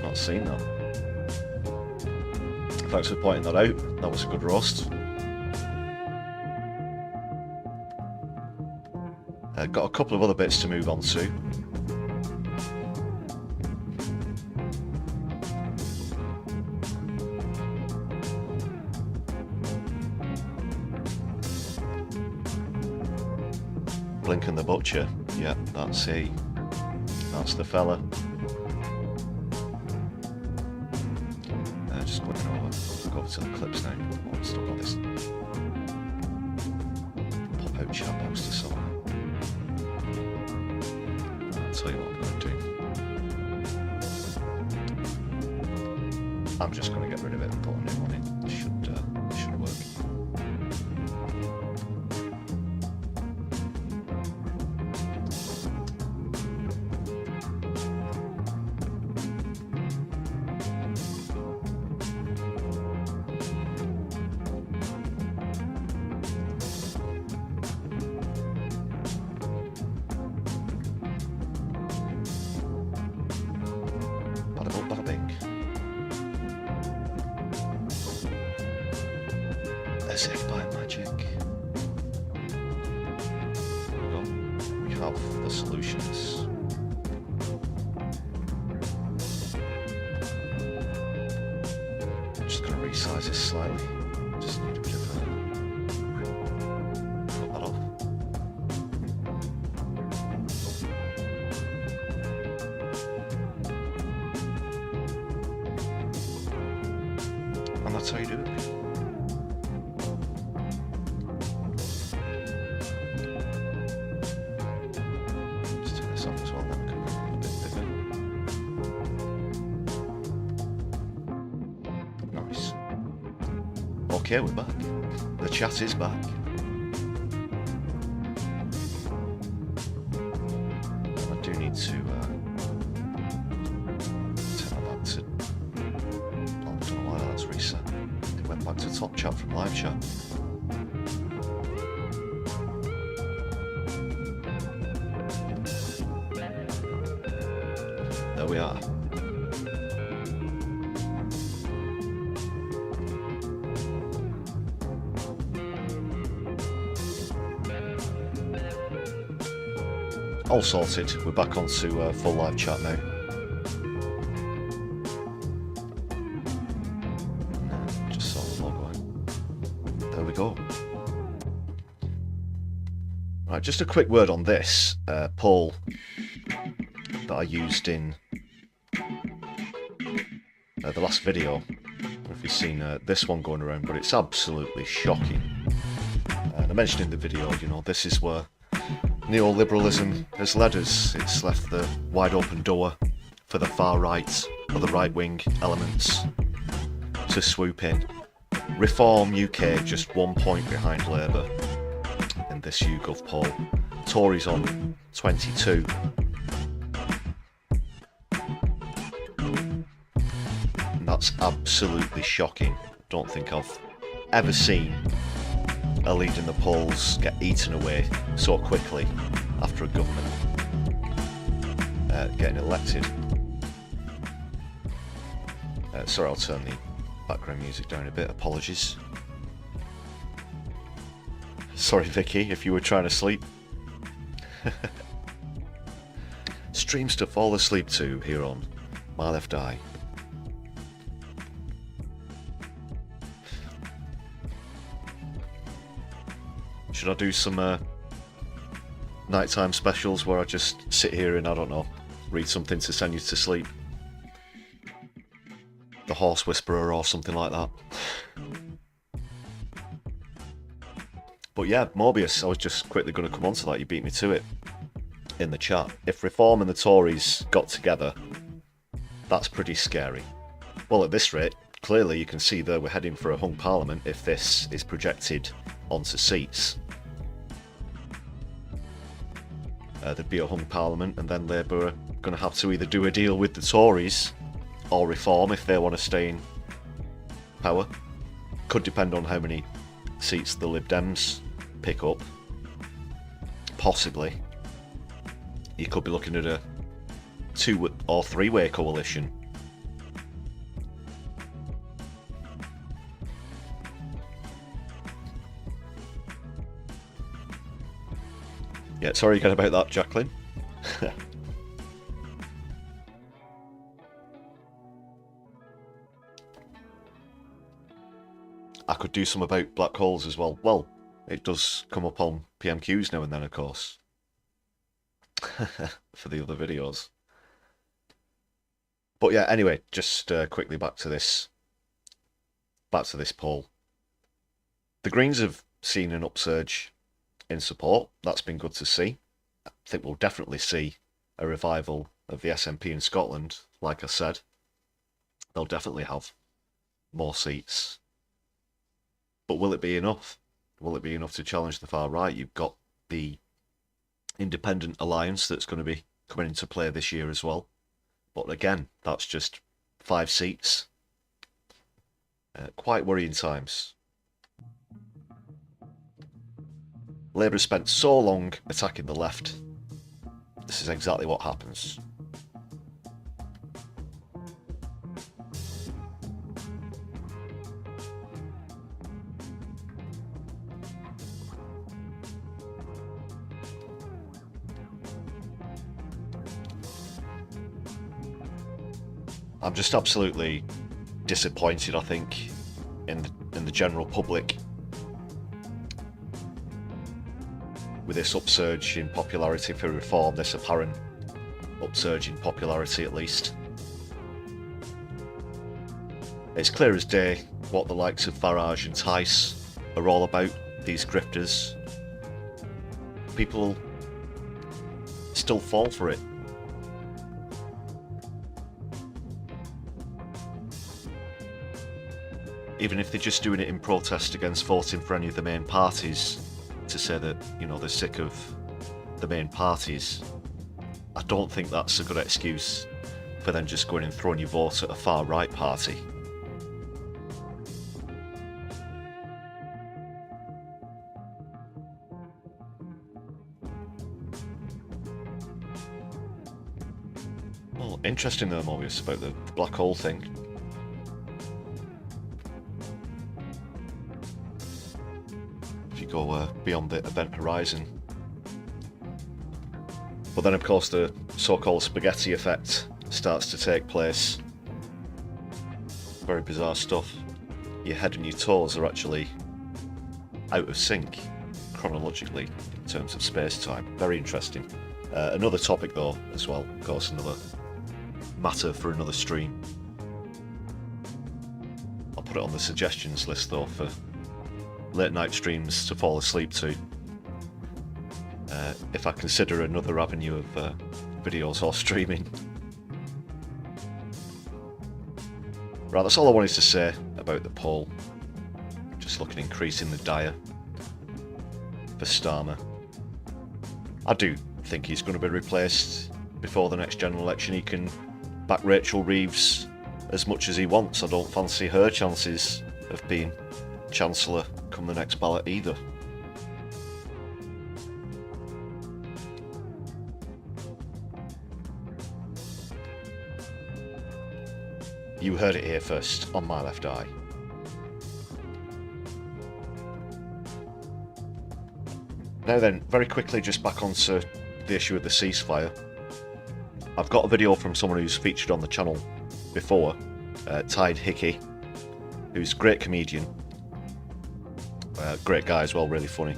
not seen that. Thanks for pointing that out. That was a good roast. Got a couple of other bits to move on to. Blinken the Butcher. Yeah, that's he. That's the fella. Just going over. Go over to the clips now. Oh, I've still got this pop-out chat box to sort. I'll tell you what I'm going to do. I'm just going to get rid of it and put a new one in. It should work. As if by magic. Well, we have the solutions. I'm just going to resize this slightly. Just need a bit of cut that off. And that's how you do it. Okay, we're back. The chat is back. do need to turn that back to... I don't know why that's reset. It went back to top chat from live chat. There we are. All sorted. We're back onto full live chat now. Just saw the logo out. There we go. Right, just a quick word on this poll that I used in the last video. I don't know if you've seen this one going around, but it's absolutely shocking. And I mentioned in the video, you know, this is where neoliberalism has led us. It's left the wide open door for the far right or the right wing elements to swoop in. Reform UK just 1 point behind Labour in this YouGov poll. Tories on 22. And that's absolutely shocking. Don't think I've ever seen a lead in the polls get eaten away so quickly after a government getting elected. Sorry, I'll turn the background music down a bit, apologies. Sorry Vicky, if you were trying to sleep. Streams to fall asleep to here on My Left Eye. Should I do some nighttime specials where I just sit here and, I don't know, read something to send you to sleep? The Horse Whisperer or something like that. But yeah, Morbius, I was just quickly going to come on to that. You beat me to it in the chat. If Reform and the Tories got together, that's pretty scary. Well, at this rate, clearly you can see that we're heading for a hung parliament if this is projected onto seats. There'd be a hung parliament, and then Labour are going to have to either do a deal with the Tories or Reform if they want to stay in power. Could depend on how many seats the Lib Dems pick up. Possibly. You could be looking at a 2- or 3-way coalition. Yeah, sorry again about that, Jacqueline. I could do some about black holes as well. Well, it does come up on PMQs now and then, of course. For the other videos. But yeah, anyway, just quickly back to this poll. The Greens have seen an upsurge in support. That's been good to see. I think we'll definitely see a revival of the SNP in Scotland. Like I said, they'll definitely have more seats. But will it be enough? Will it be enough to challenge the far right? You've got the Independent Alliance that's going to be coming into play this year as well. But again, that's just 5 seats. Quite worrying times. Labour has spent so long attacking the left. This is exactly what happens. I'm just absolutely disappointed, I think, in the general public with this upsurge in popularity for Reform, this apparent upsurge in popularity at least. It's clear as day what the likes of Farage and Tice are all about, these grifters. People still fall for it. Even if they're just doing it in protest against voting for any of the main parties, to say that, you know, they're sick of the main parties. I don't think that's a good excuse for then just going and throwing your vote at a far-right party. Well, interesting though, Mobius, about the black hole thing. If you go beyond the event horizon. But then, of course, the so-called spaghetti effect starts to take place. Very bizarre stuff. Your head and your toes are actually out of sync, chronologically, in terms of space-time. Very interesting. Another topic, though, as well. Of course, another matter for another stream. I'll put it on the suggestions list, though, for late-night streams to fall asleep to. If I consider another avenue of videos or streaming. Right, that's all I wanted to say about the poll. Just looking increasingly dire for Starmer. I do think he's going to be replaced before the next general election. He can back Rachel Reeves as much as he wants. I don't fancy her chances of being Chancellor come the next ballot either. You heard it here first on My Left Eye. Now then, very quickly, just back onto the issue of the ceasefire. I've got a video from someone who's featured on the channel before, Tide Hickey, who's a great comedian. Great guy as well, really funny.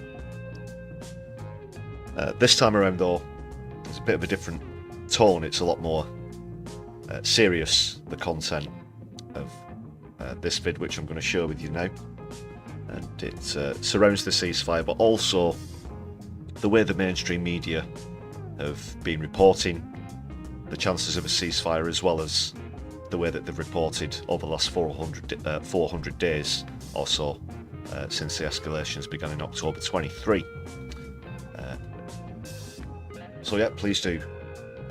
This time around, though, it's a bit of a different tone. It's a lot more serious, the content of this vid, which I'm going to share with you now. And it surrounds the ceasefire, but also the way the mainstream media have been reporting the chances of a ceasefire, as well as the way that they've reported over the last 400 days or so since the escalations began in October 23. So yeah, please do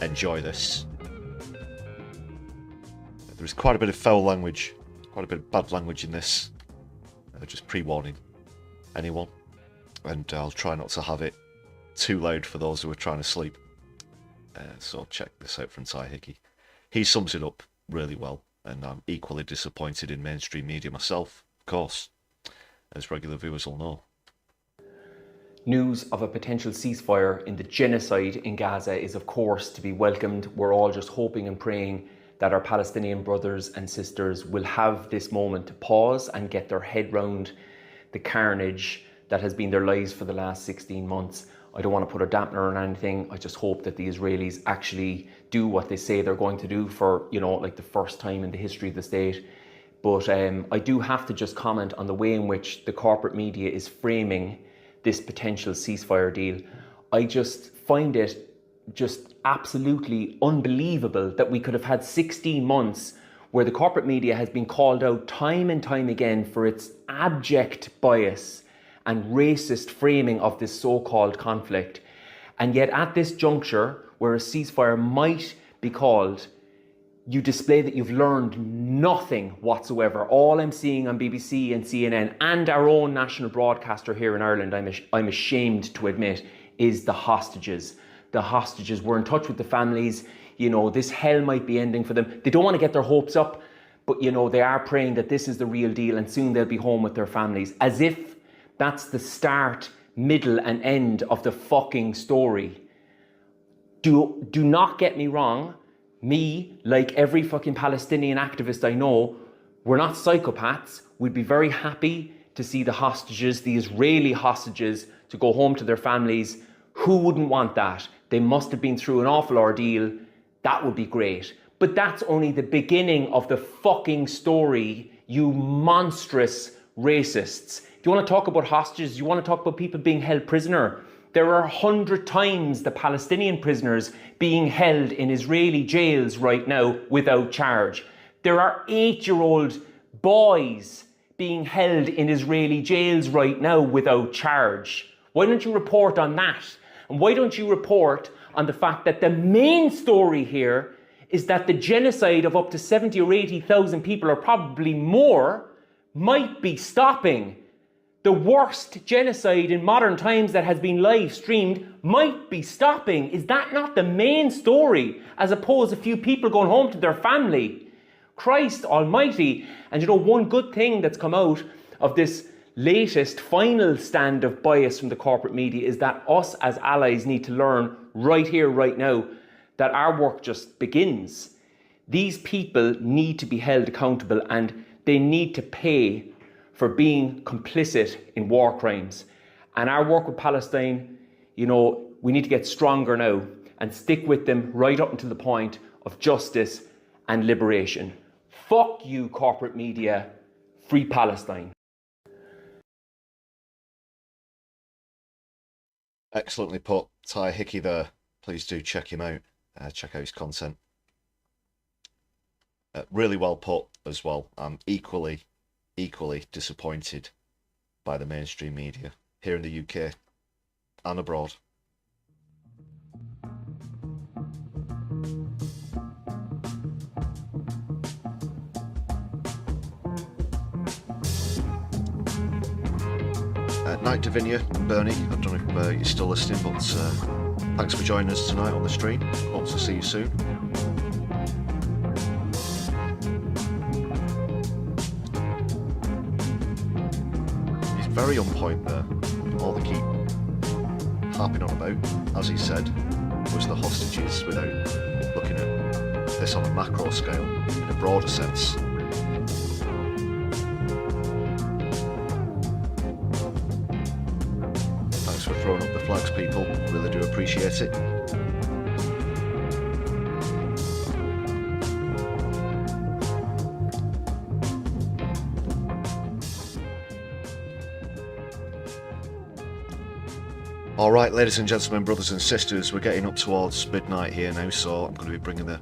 enjoy this. There's quite a bit of foul language, quite a bit of bad language in this. Just pre-warning anyone. And I'll try not to have it too loud for those who are trying to sleep. So check this out from Ty Hickey. He sums it up really well, and I'm equally disappointed in mainstream media myself, of course, as regular viewers will know. News of a potential ceasefire in the genocide in Gaza is of course to be welcomed. We're all just hoping and praying that our Palestinian brothers and sisters will have this moment to pause and get their head round the carnage that has been their lives for the last 16 months. I don't want to put a dampener on anything. I just hope that the Israelis actually do what they say they're going to do for, you know, like the first time in the history of the state. But I do have to just comment on the way in which the corporate media is framing this potential ceasefire deal. I just find it just absolutely unbelievable that we could have had 16 months where the corporate media has been called out time and time again for its abject bias and racist framing of this so-called conflict. And yet at this juncture, where a ceasefire might be called, you display that you've learned nothing whatsoever. All I'm seeing on BBC and CNN and our own national broadcaster here in Ireland, I'm ashamed to admit, is the hostages. The hostages. We're in touch with the families. You know, this hell might be ending for them. They don't want to get their hopes up, but you know, they are praying that this is the real deal and soon they'll be home with their families. As if that's the start, middle and end of the fucking story. Do not get me wrong. Me, like every fucking Palestinian activist I know, we're not psychopaths. We'd be very happy to see the hostages, the Israeli hostages, to go home to their families. Who wouldn't want that? They must have been through an awful ordeal. That would be great. But that's only the beginning of the fucking story, you monstrous racists. Do you want to talk about hostages? Do you want to talk about people being held prisoner? There are 100 times the Palestinian prisoners being held in Israeli jails right now without charge. There are 8-year-old boys being held in Israeli jails right now without charge. Why don't you report on that? And why don't you report on the fact that the main story here is that the genocide of up to 70 or 80,000 people, or probably more, might be stopping. The worst genocide in modern times that has been live streamed might be stopping. Is that not the main story, as opposed to a few people going home to their family? Christ almighty. And you know, one good thing that's come out of this latest final stand of bias from the corporate media is that us as allies need to learn right here, right now, that our work just begins. These people need to be held accountable, and they need to pay for being complicit in war crimes. And our work with Palestine, you know, we need to get stronger now and stick with them right up until the point of justice and liberation. Fuck you, corporate media. Free Palestine. Excellently put. Ty Hickey there. Please do check him out. Check out his content. Really well put as well. I'm equally disappointed by the mainstream media here in the UK and abroad. Night Davinia and Bernie, I don't know if you're still listening, but thanks for joining us tonight on the stream. Hope to see you soon. He's very on point there. All they keep harping on about, as he said, was the hostages, without looking at this on a macro scale, in a broader sense. For throwing up the flags, people. Really do appreciate it. Alright, ladies and gentlemen, brothers and sisters, we're getting up towards midnight here now, so I'm going to be bringing the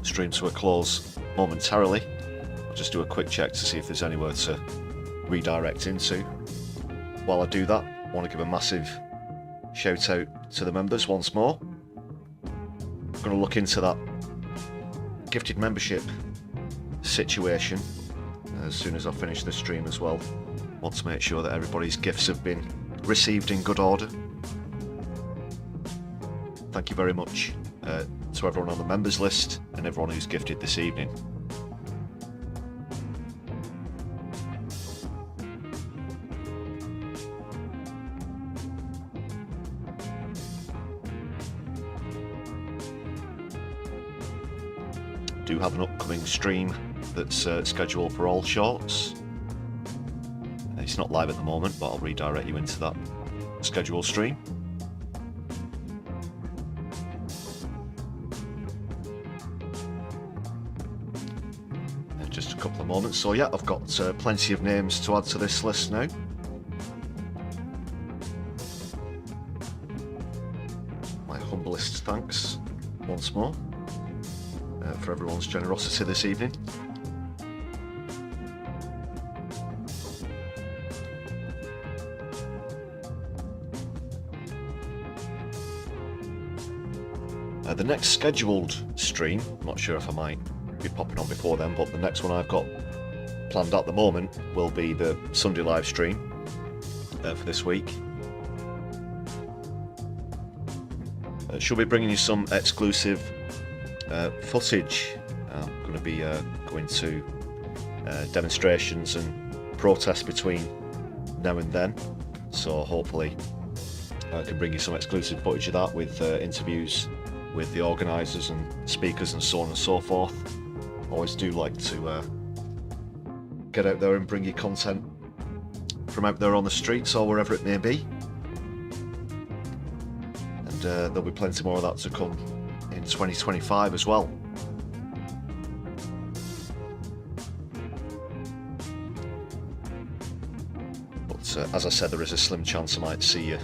stream to a close momentarily. I'll just do a quick check to see if there's anywhere to redirect into. While I do that, I want to give a massive shout out to the members once more. I'm going to look into that gifted membership situation as soon as I finish the stream as well. I want to make sure that everybody's gifts have been received in good order. Thank you very much to everyone on the members list and everyone who's gifted this evening. Do have an upcoming stream that's scheduled for all shorts. It's not live at the moment, but I'll redirect you into that scheduled stream. In just a couple of moments. So yeah, I've got plenty of names to add to this list now. My humblest thanks once more for everyone's generosity this evening. The next scheduled stream, I'm not sure if I might be popping on before then, but the next one I've got planned at the moment will be the Sunday live stream for this week. She'll be bringing you some exclusive footage. I'm going to be going to demonstrations and protests between now and then, so hopefully I can bring you some exclusive footage of that with interviews with the organisers and speakers and so on and so forth. Always do like to get out there and bring you content from out there on the streets or wherever it may be. And there'll be plenty more of that to come in 2025 as well. But as I said, there is a slim chance I might see you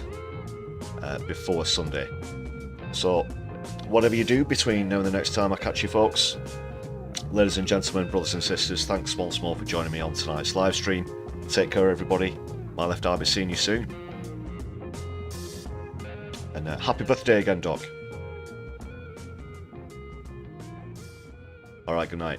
before Sunday. So whatever you do between now and the next time I catch you folks, ladies and gentlemen, brothers and sisters, thanks once more for joining me on tonight's live stream. Take care everybody. My Left Eye will be seeing you soon. And happy birthday again, Doc. Alright, good night.